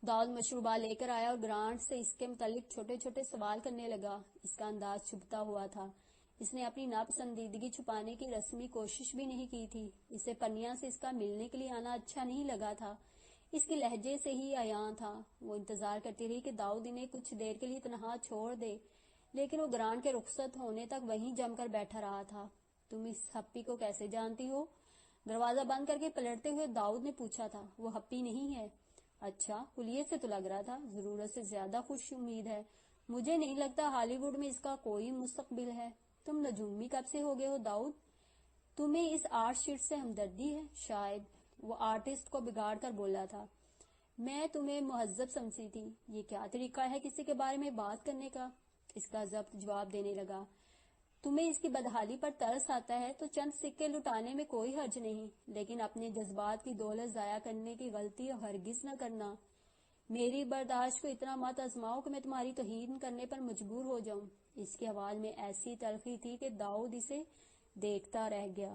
داؤد مشروبہ لے کر آیا اور گرانٹ سے اس کے متعلق چھوٹے چھوٹے سوال کرنے لگا. اس کا انداز چھپتا ہوا تھا. اس نے اپنی ناپسندیدگی چھپانے کی رسمی کوشش بھی نہیں کی تھی. اسے پنیا سے اس کا ملنے کے لیے آنا اچھا نہیں لگا تھا. اس کے لہجے سے ہی عیاں تھا. وہ انتظار کرتی رہی کہ داؤد انہیں کچھ دیر کے لیے تنہا چھوڑ دے، لیکن وہ گرانٹ کے رخصت ہونے تک وہیں جم کر بیٹھا رہا تھا. تم اس ہپی کو کیسے جانتی ہو؟ دروازہ بند کر کے پلٹتے ہوئے داؤد نے پوچھا تھا. وہ ہپی نہیں ہے. اچھا، حلیت سے تو لگ رہا تھا ضرورت سے زیادہ خوش امید ہے. مجھے نہیں لگتا ہالی ووڈ میں اس کا کوئی مستقبل ہے. تم نجومی کب سے ہو گئے ہو داؤد؟ تمہیں اس آرٹ شیٹ سے ہمدردی ہے شاید. وہ آرٹسٹ کو بگاڑ کر بولا تھا. میں تمہیں مہذب سمجھتی تھی. یہ کیا طریقہ ہے کسی کے بارے میں بات کرنے کا؟ اس کا ضبط جواب دینے لگا. تمہیں اس کی بدحالی پر ترس آتا ہے تو چند سکے لٹانے میں کوئی حرج نہیں، لیکن اپنے جذبات کی دولت ضائع کرنے کی غلطی ہرگز نہ کرنا. میری برداشت کو اتنا مت آزماؤ کہ میں تمہاری توہین کرنے پر مجبور ہو جاؤں. اس کی آواز میں ایسی تلخی تھی کہ داؤد اسے دیکھتا رہ گیا.